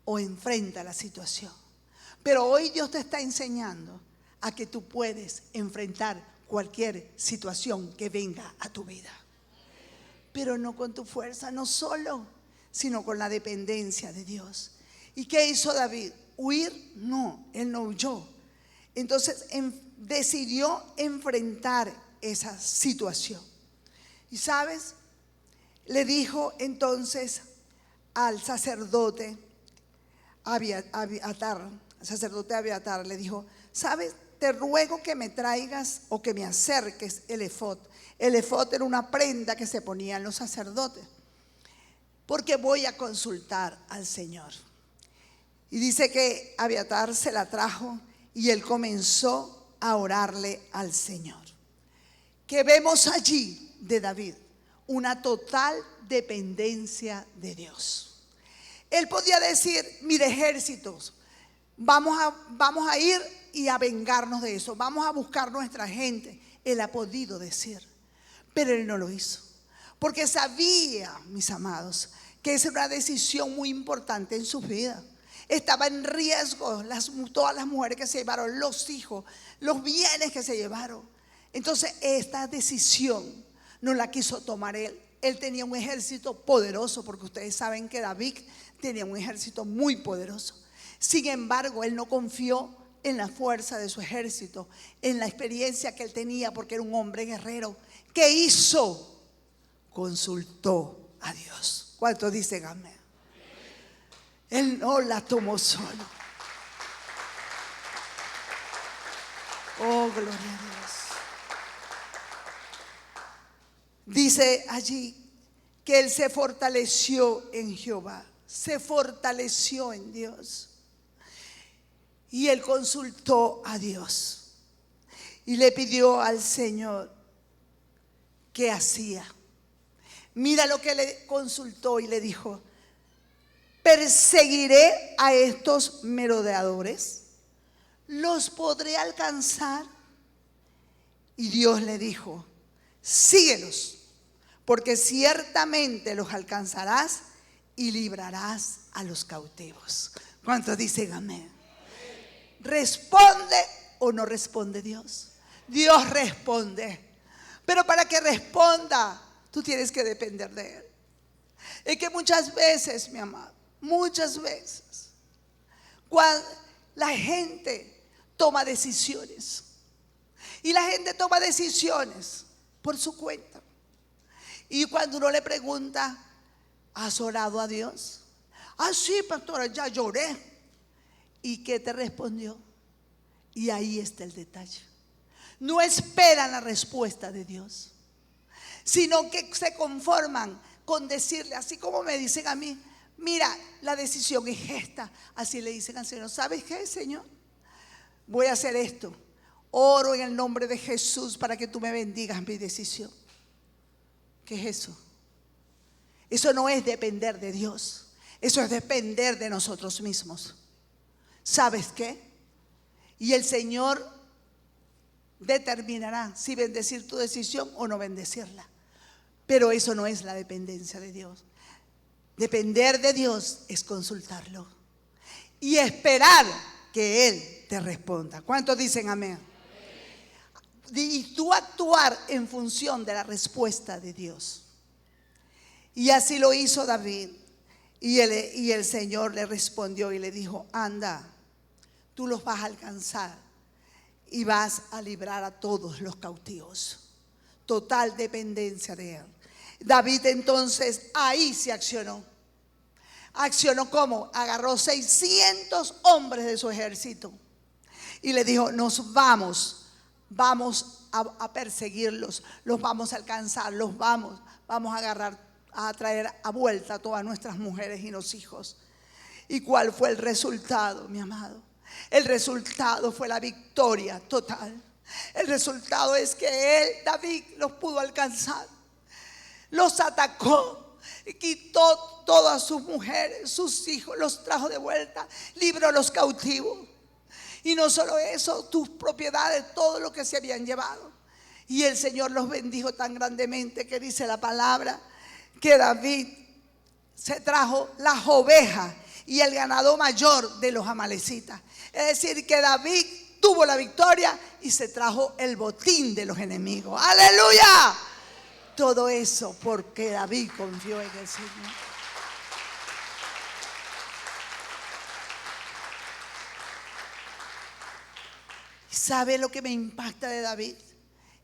o enfrenta la situación. Pero hoy Dios te está enseñando a que tú puedes enfrentar cualquier situación que venga a tu vida, pero no con tu fuerza, no solo, sino con la dependencia de Dios. ¿Y qué hizo David? ¿Huir? No, él no huyó. Entonces decidió enfrentar esa situación. Y sabes, le dijo entonces al sacerdote Abiatar, le dijo: ¿sabes? Te ruego que me traigas o que me acerques el efod. El efod era una prenda que se ponían los sacerdotes, porque voy a consultar al Señor. Y dice que Abiatar se la trajo y él comenzó a orarle al Señor. Que vemos allí de David una total dependencia de Dios. Él podía decir: mire, ejércitos, vamos a ir y a vengarnos de eso, vamos a buscar nuestra gente. Él ha podido decir, pero él no lo hizo, porque sabía, mis amados, que esa era una decisión muy importante en su vida. Estaba en riesgo todas las mujeres que se llevaron, los hijos, los bienes que se llevaron. Entonces esta decisión no la quiso tomar él. Él tenía un ejército poderoso, porque ustedes saben que David tenía un ejército muy poderoso. Sin embargo, él no confió en la fuerza de su ejército, en la experiencia que él tenía, porque era un hombre guerrero. ¿Qué hizo? Consultó a Dios. ¿Cuántos dicen amén? Él no la tomó solo. Oh, gloria a Dios. Dice allí que él se fortaleció en Jehová, se fortaleció en Dios. Y él consultó a Dios y le pidió al Señor qué hacía. Mira lo que le consultó y le dijo: ¿perseguiré a estos merodeadores? ¿Los podré alcanzar? Y Dios le dijo: síguelos, porque ciertamente los alcanzarás y librarás a los cautivos. ¿Cuántos dicen amén? ¿Responde o no responde Dios? Dios responde, pero para que responda, tú tienes que depender de Él. Es que muchas veces, mi amado, muchas veces, cuando la gente toma decisiones, y la gente toma decisiones por su cuenta, y cuando uno le pregunta: ¿has orado a Dios? Ah, sí, pastora, ya lloré. ¿Y qué te respondió? Y ahí está el detalle. No esperan la respuesta de Dios, sino que se conforman con decirle, así como me dicen a mí, mira, la decisión es esta. Así le dicen al Señor, ¿sabes qué, Señor? Voy a hacer esto. Oro en el nombre de Jesús para que tú me bendigas mi decisión. ¿Qué es eso? Eso no es depender de Dios. Eso es depender de nosotros mismos. ¿Sabes qué? Y el Señor determinará si bendecir tu decisión o no bendecirla. Pero eso no es la dependencia de Dios. Depender de Dios es consultarlo y esperar que Él te responda. ¿Cuántos dicen amén? Y tú actuar en función de la respuesta de Dios. Y así lo hizo David. Y el Señor le respondió y le dijo, anda, tú los vas a alcanzar y vas a librar a todos los cautivos. Total dependencia de Él. David entonces ahí se accionó. ¿Accionó cómo? Agarró 600 hombres de su ejército y le dijo, nos vamos a perseguirlos, los vamos a alcanzar, vamos a agarrar, a traer a vuelta a todas nuestras mujeres y los hijos. ¿Y cuál fue el resultado, mi amado? El resultado fue la victoria total. El resultado es que David, los pudo alcanzar. Los atacó, quitó todas sus mujeres, sus hijos, los trajo de vuelta, libró a los cautivos. Y no solo eso, tus propiedades, todo lo que se habían llevado. Y el Señor los bendijo tan grandemente que dice la palabra que David se trajo las ovejas y el ganado mayor de los amalecitas. Es decir, que David tuvo la victoria y se trajo el botín de los enemigos. ¡Aleluya! Todo eso porque David confió en el Señor. ¿Sabe lo que me impacta de David?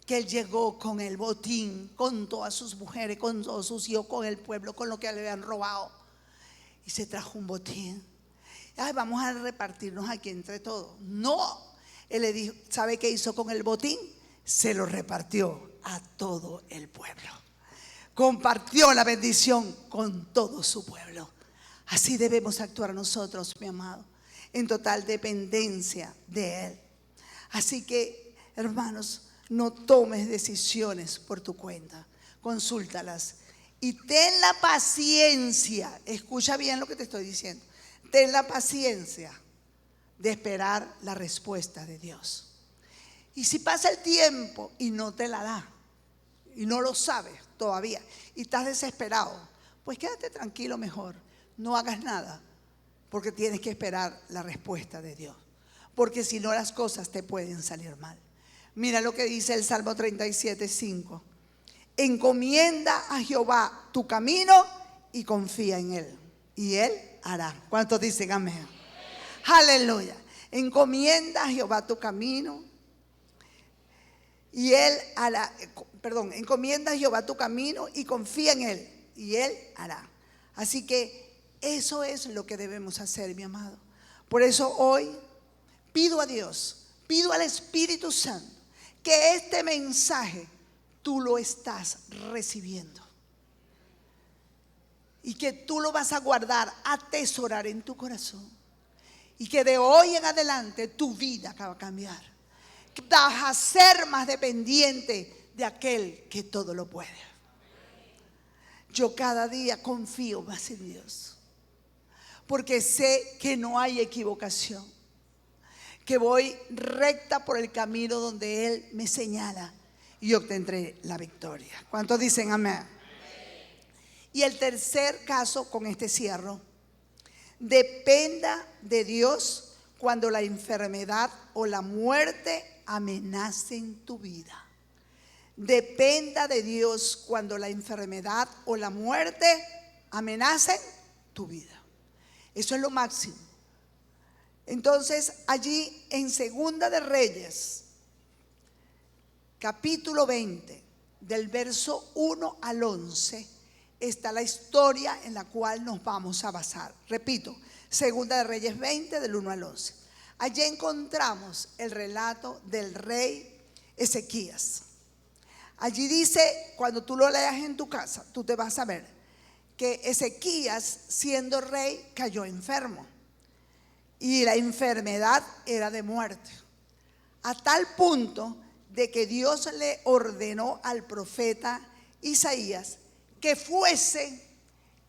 Que él llegó con el botín, con todas sus mujeres, con todos sus hijos, con el pueblo, con lo que le habían robado. Y se trajo un botín. Ay, vamos a repartirnos aquí entre todos. No, él le dijo, ¿sabe qué hizo con el botín? Se lo repartió a todo el pueblo. Compartió la bendición con todo su pueblo. Así debemos actuar nosotros, mi amado, en total dependencia de Él. Así que, hermanos, no tomes decisiones por tu cuenta, consúltalas y ten la paciencia, escucha bien lo que te estoy diciendo, ten la paciencia de esperar la respuesta de Dios. Y si pasa el tiempo y no te la da, y no lo sabes todavía, y estás desesperado, pues quédate tranquilo mejor, no hagas nada, porque tienes que esperar la respuesta de Dios, porque si no las cosas te pueden salir mal. Mira lo que dice el Salmo 37:5. Encomienda a Jehová tu camino y confía en Él, y Él hará. ¿Cuántos dicen amén? Aleluya. Encomienda a Jehová tu camino y Él hará. Encomienda a Jehová tu camino y confía en Él, y Él hará. Así que eso es lo que debemos hacer, mi amado. Por eso hoy pido a Dios, pido al Espíritu Santo, que este mensaje tú lo estás recibiendo y que tú lo vas a guardar, atesorar en tu corazón, y que de hoy en adelante tu vida va a cambiar. Vas a ser más dependiente de aquel que todo lo puede. Yo cada día confío más en Dios, porque sé que no hay equivocación, que voy recta por el camino donde Él me señala y obtendré la victoria. ¿Cuántos dicen amén? Y el tercer caso, con este cierro: dependa de Dios cuando la enfermedad o la muerte amenacen tu vida. Dependa de Dios cuando la enfermedad o la muerte amenacen tu vida. Eso es lo máximo. Entonces, allí en Segunda de Reyes, capítulo 20, del verso 1 al 11, está la historia en la cual nos vamos a basar. Repito, Segunda de Reyes 20, del 1 al 11. Allí encontramos el relato del rey Ezequías. Allí dice, cuando tú lo leas en tu casa, tú te vas a ver que Ezequías, siendo rey, cayó enfermo. Y la enfermedad era de muerte. A tal punto de que Dios le ordenó al profeta Isaías que fuese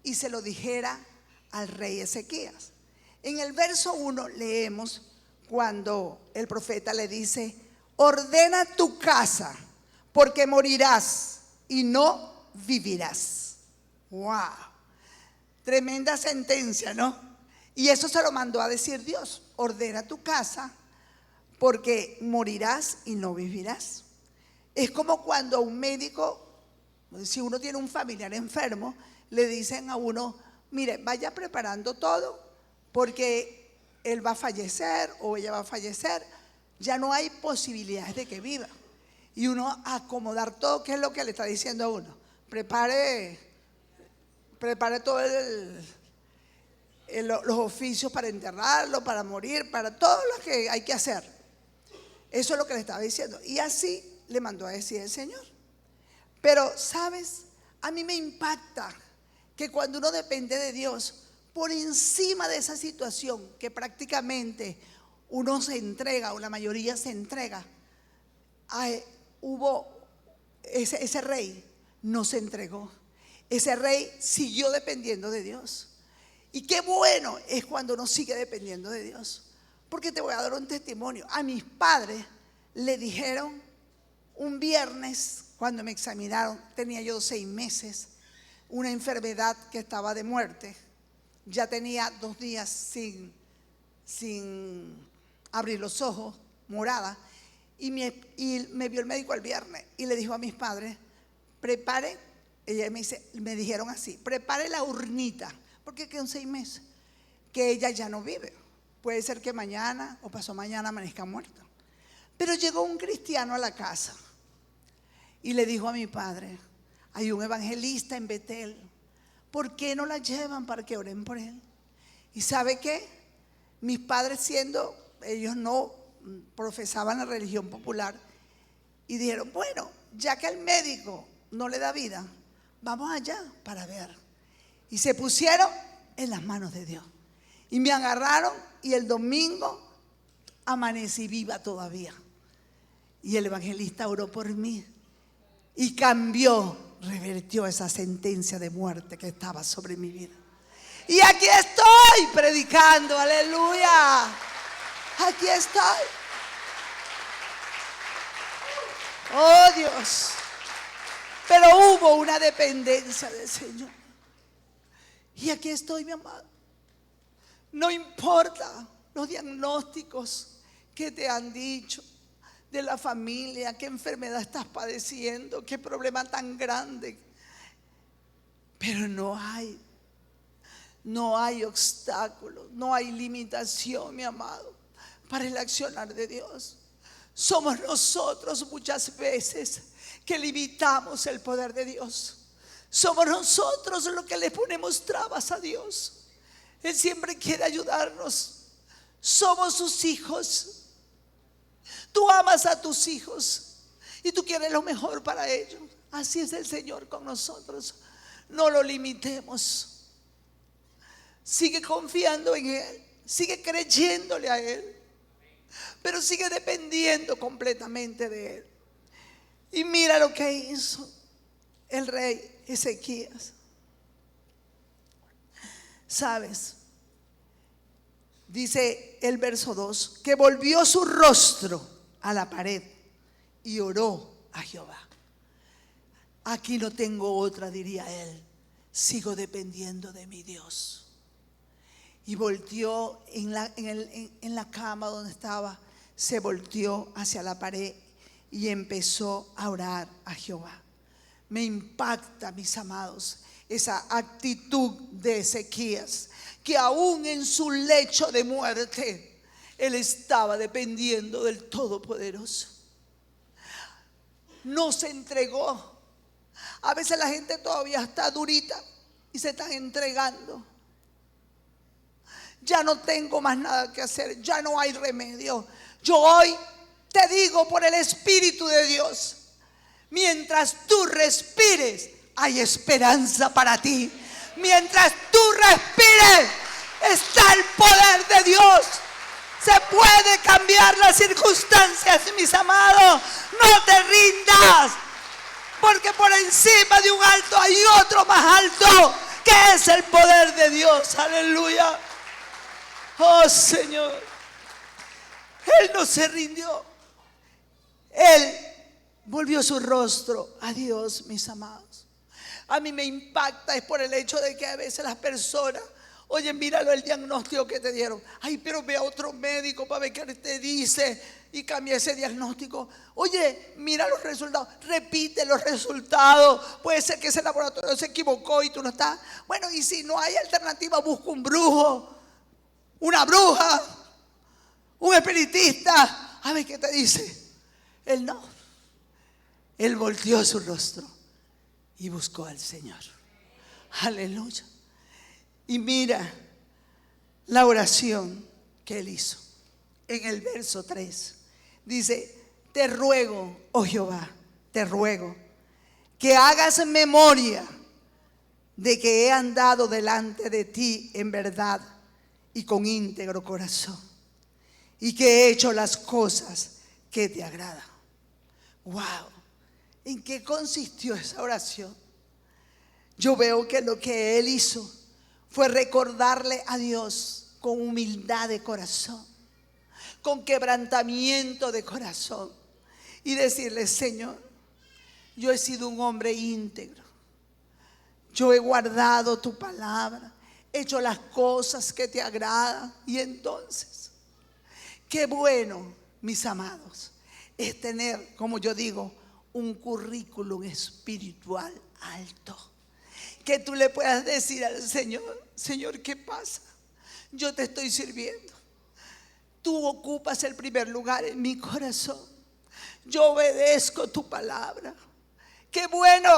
y se lo dijera al rey Ezequías. En el verso 1 leemos cuando el profeta le dice: ordena tu casa, porque morirás y no vivirás. ¡Wow! Tremenda sentencia, ¿no? Y eso se lo mandó a decir Dios: ordena tu casa, porque morirás y no vivirás. Es como cuando a un médico, si uno tiene un familiar enfermo, le dicen a uno: mire, vaya preparando todo, porque él va a fallecer o ella va a fallecer, ya no hay posibilidades de que viva. Y uno acomodar todo, ¿qué es lo que le está diciendo a uno? Prepare todo los oficios para enterrarlo, para morir, para todo lo que hay que hacer. Eso es lo que le estaba diciendo. Y así le mandó a decir el Señor. Pero, ¿sabes? A mí me impacta que cuando uno depende de Dios, por encima de esa situación que prácticamente uno se entrega, o la mayoría se entrega, hubo ese rey no se entregó. Ese rey siguió dependiendo de Dios. Y qué bueno es cuando uno sigue dependiendo de Dios. Porque te voy a dar un testimonio. A mis padres le dijeron un viernes, cuando me examinaron, tenía yo 6 meses, una enfermedad que estaba de muerte. Ya tenía 2 días sin abrir los ojos, morada. Y me vio el médico el viernes y le dijo a mis padres: prepare, me dijeron así: prepare la urnita, porque quedan 6 meses, que ella ya no vive. Puede ser que mañana o pasado mañana amanezca muerta. Pero llegó un cristiano a la casa y le dijo a mi padre: hay un evangelista en Betel, ¿por qué no la llevan para que oren por él? ¿Y sabe qué? Mis padres, ellos no profesaban la religión popular, y dijeron: bueno, ya que el médico no le da vida, vamos allá para ver. Y se pusieron en las manos de Dios. Y me agarraron, y el domingo amanecí viva todavía. Y el evangelista oró por mí y revertió esa sentencia de muerte que estaba sobre mi vida. Y aquí estoy predicando, aleluya. Aquí estoy. Oh Dios. Pero hubo una dependencia del Señor. Y aquí estoy, mi amado. No importa los diagnósticos que te han dicho de la familia, qué enfermedad estás padeciendo, qué problema tan grande. Pero no hay obstáculo, no hay limitación, mi amado, para el accionar de Dios. Somos nosotros muchas veces que limitamos el poder de Dios. Somos nosotros los que le ponemos trabas a Dios. Él siempre quiere ayudarnos. Somos sus hijos. Tú amas a tus hijos y tú quieres lo mejor para ellos. Así es el Señor con nosotros. No lo limitemos. Sigue confiando en Él. Sigue creyéndole a Él. Pero sigue dependiendo completamente de Él. Y mira lo que hizo el rey Ezequías. ¿Sabes? Dice el verso 2 que volvió su rostro a la pared y oró a Jehová. Aquí no tengo otra, diría él. Sigo dependiendo de mi Dios. Y volteó en la cama donde estaba, se volteó hacia la pared y empezó a orar a Jehová. Me impacta, mis amados, esa actitud de Ezequías, que aún en su lecho de muerte, él estaba dependiendo del Todopoderoso. No se entregó. A veces la gente todavía está durita y se están entregando. Ya no tengo más nada que hacer, ya no hay remedio. Yo hoy te digo por el Espíritu de Dios, mientras tú respires, hay esperanza para ti. Mientras tú respires, está el poder de Dios. Se puede cambiar las circunstancias, mis amados. No te rindas, porque por encima de un alto hay otro más alto, que es el poder de Dios. Aleluya. Oh Señor, Él no se rindió. Él volvió su rostro a Dios, mis amados. A mí me impacta es por el hecho de que a veces las personas, oye, míralo el diagnóstico que te dieron. Ay, pero ve a otro médico para ver qué te dice y cambia ese diagnóstico. Oye, mira los resultados, repite los resultados. Puede ser que ese laboratorio se equivocó y tú no estás. Bueno, y si no hay alternativa, busca un brujo, una bruja, un espiritista. A ver qué te dice. Él no. Él volteó su rostro y buscó al Señor. Aleluya. Y mira la oración que él hizo. En el verso 3 dice: te ruego, oh Jehová, te ruego que hagas memoria de que he andado delante de ti en verdad y con íntegro corazón, y que he hecho las cosas que te agradan. Wow. ¿En qué consistió esa oración? Yo veo que lo que él hizo fue recordarle a Dios con humildad de corazón, con quebrantamiento de corazón, y decirle: Señor, yo he sido un hombre íntegro, yo he guardado tu palabra, he hecho las cosas que te agradan. Y entonces, qué bueno, mis amados, es tener, como yo digo, un currículum espiritual alto. Que tú le puedas decir al Señor: Señor, ¿qué pasa? Yo te estoy sirviendo. Tú ocupas el primer lugar en mi corazón. Yo obedezco tu palabra. Qué bueno,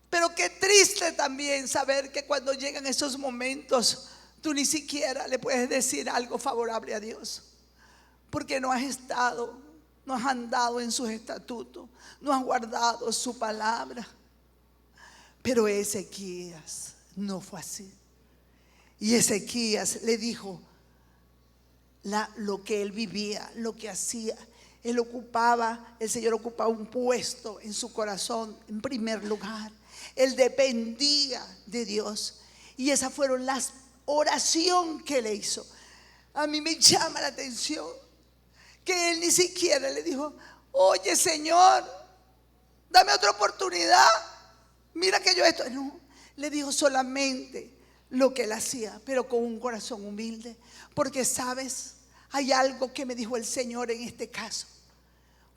pero qué triste también saber que cuando llegan esos momentos, tú ni siquiera le puedes decir algo favorable a Dios, porque no has estado, no has andado en sus estatutos, no has guardado su palabra. Pero Ezequías no fue así. Y Ezequías le dijo lo que él vivía, lo que hacía. El Señor ocupaba un puesto en su corazón en primer lugar. Él dependía de Dios. Y esas fueron las oraciones que le hizo. A mí me llama la atención que él ni siquiera le dijo: oye, Señor, dame otra oportunidad. Mira que yo esto. No, le dijo solamente lo que él hacía, pero con un corazón humilde. Porque sabes, hay algo que me dijo el Señor en este caso.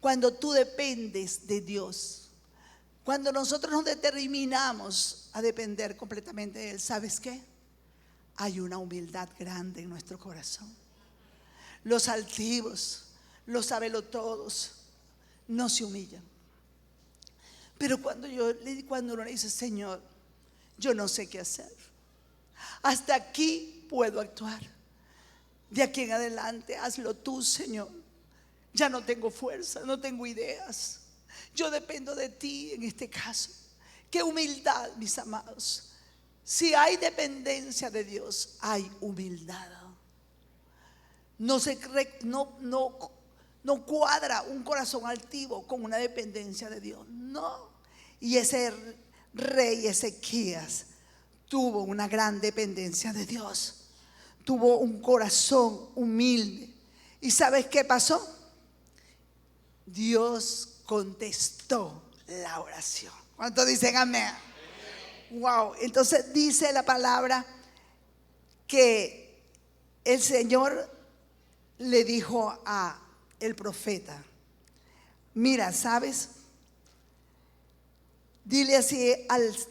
Cuando tú dependes de Dios, cuando nosotros nos determinamos a depender completamente de Él, ¿sabes qué? Hay una humildad grande en nuestro corazón. Los altivos, los sabelotodos, no se humillan. Pero cuando uno le dice: Señor, yo no sé qué hacer, hasta aquí puedo actuar, de aquí en adelante hazlo tú, Señor. Ya no tengo fuerza, no tengo ideas, yo dependo de ti en este caso. Qué humildad, mis amados. Si hay dependencia de Dios, hay humildad. No cuadra un corazón altivo con una dependencia de Dios. No. Y ese rey Ezequías tuvo una gran dependencia de Dios. Tuvo un corazón humilde. ¿Y sabes qué pasó? Dios contestó la oración. ¿Cuántos dicen amén? Wow. Entonces dice la palabra que el Señor le dijo a el profeta: mira, ¿sabes? Dile así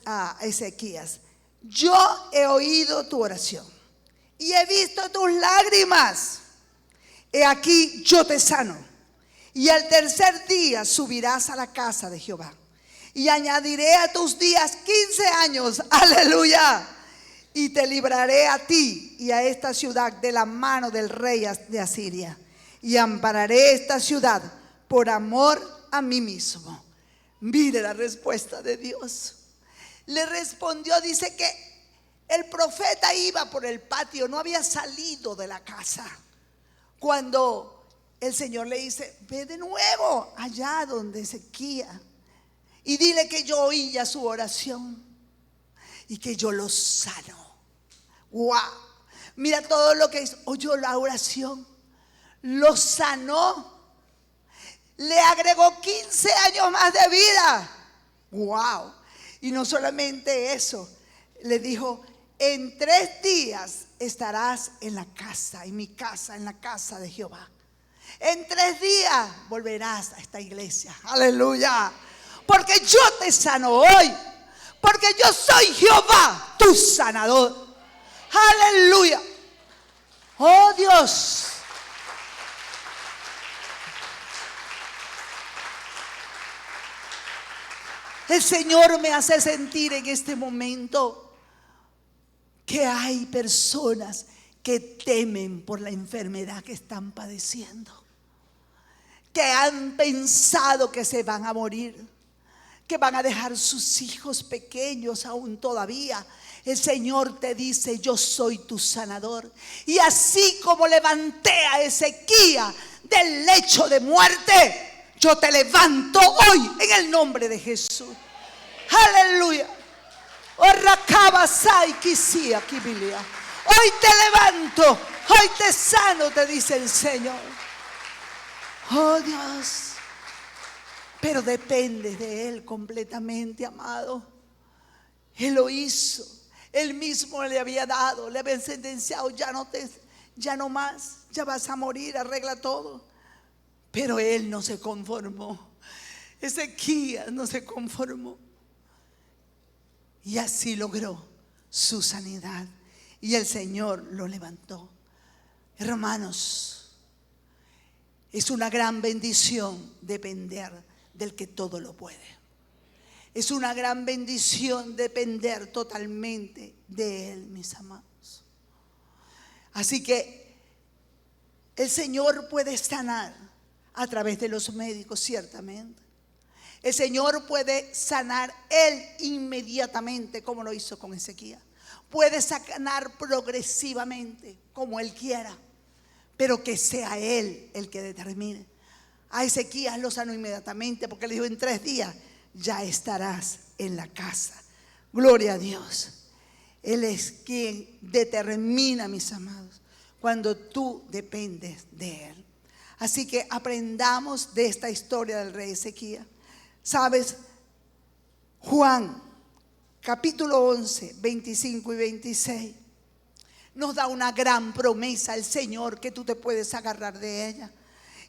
a Ezequías: yo he oído tu oración y he visto tus lágrimas. He aquí, yo te sano, y al tercer día subirás a la casa de Jehová, y añadiré a tus días 15 años. Aleluya. Y te libraré a ti y a esta ciudad de la mano del rey de Asiria. Y ampararé esta ciudad por amor a mí mismo. Mire la respuesta de Dios. Le respondió, dice que el profeta iba por el patio, no había salido de la casa, cuando el Señor le dice: ve de nuevo allá donde Ezequías y dile que yo oía su oración y que yo lo sano. ¡Wow! Mira todo lo que hizo. Oyó la oración, lo sanó, le agregó 15 años más de vida. ¡Wow! Y no solamente eso, le dijo: en 3 días estarás en la casa, en mi casa, en la casa de Jehová. En 3 días volverás a esta iglesia. Aleluya. Porque yo te sano hoy. Porque yo soy Jehová, tu sanador. Aleluya. Oh Dios. El Señor me hace sentir en este momento que hay personas que temen por la enfermedad que están padeciendo, que han pensado que se van a morir, que van a dejar sus hijos pequeños aún todavía. El Señor te dice: yo soy tu sanador. Y así como levanté a Ezequías del lecho de muerte, yo te levanto hoy en el nombre de Jesús. Aleluya. Hoy te levanto, hoy te sano, te dice el Señor. Oh Dios. Pero depende de Él completamente, amado. Él lo hizo. Él mismo le había dado, le había sentenciado: ya no más, ya vas a morir, arregla todo. Pero él no se conformó. Ezequías no se conformó. Y así logró su sanidad. Y el Señor lo levantó. Hermanos, es una gran bendición depender del que todo lo puede. Es una gran bendición depender totalmente de Él, mis amados. Así que el Señor puede sanar a través de los médicos, ciertamente. El Señor puede sanar Él inmediatamente, como lo hizo con Ezequías. Puede sanar progresivamente, como Él quiera, pero que sea Él el que determine. A Ezequías lo sanó inmediatamente, porque le dijo: en 3 días ya estarás en la casa. Gloria a Dios. Él es quien determina, mis amados, cuando tú dependes de Él. Así que aprendamos de esta historia del rey Ezequías. Sabes, Juan capítulo 11, 25 y 26 nos da una gran promesa el Señor, que tú te puedes agarrar de ella.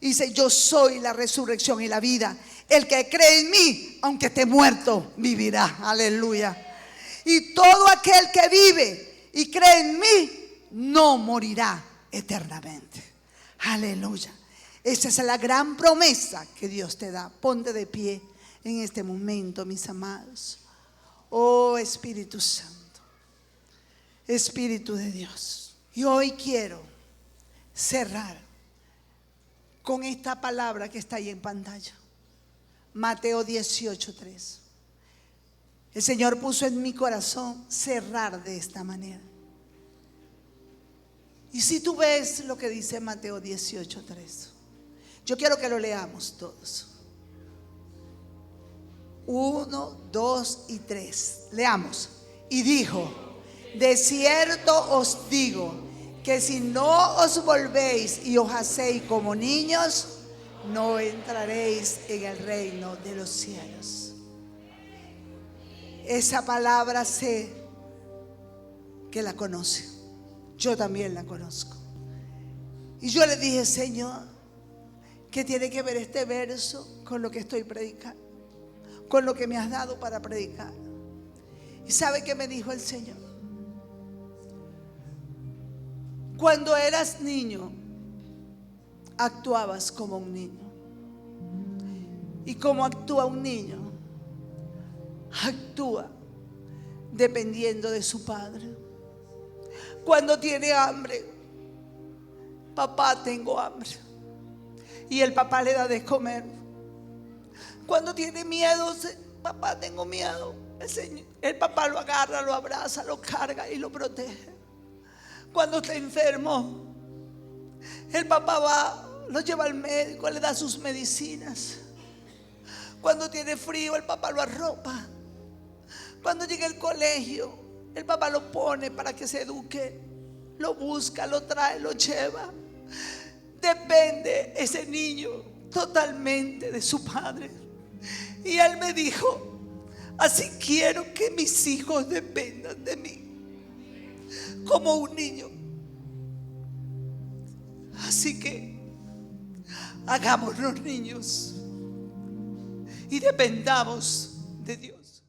Dice: yo soy la resurrección y la vida. El que cree en mí, aunque esté muerto, vivirá. Aleluya. Y todo aquel que vive y cree en mí no morirá eternamente. Aleluya. Esa es la gran promesa que Dios te da. Ponte de pie en este momento, mis amados. Oh Espíritu Santo, Espíritu de Dios. Y hoy quiero cerrar con esta palabra que está ahí en pantalla. Mateo 18:3. El Señor puso en mi corazón cerrar de esta manera. Y si tú ves lo que dice Mateo 18:3, yo quiero que lo leamos todos. 1, 2 y 3. Leamos. Y dijo: de cierto os digo que si no os volvéis y os hacéis como niños, no entraréis en el reino de los cielos. Esa palabra sé que la conoce. Yo también la conozco. Y yo le dije: Señor, ¿qué tiene que ver este verso con lo que estoy predicando? Con lo que me has dado para predicar. ¿Y sabe qué me dijo el Señor? Cuando eras niño, actuabas como un niño. ¿Y cómo actúa un niño? actúa dependiendo de su padre. Cuando tiene hambre, papá, tengo hambre, y el papá le da de comer. Cuando tiene miedo, papá, tengo miedo, el papá lo agarra, lo abraza, lo carga y lo protege. Cuando está enfermo, el papá va, lo lleva al médico, le da sus medicinas. Cuando tiene frío, el papá lo arropa. Cuando llega al colegio, el papá lo pone para que se eduque, lo busca, lo trae, lo lleva. Depende ese niño totalmente de su padre. Y él me dijo: así quiero que mis hijos dependan de mí, como un niño. Así que hagámonos niños y dependamos de Dios.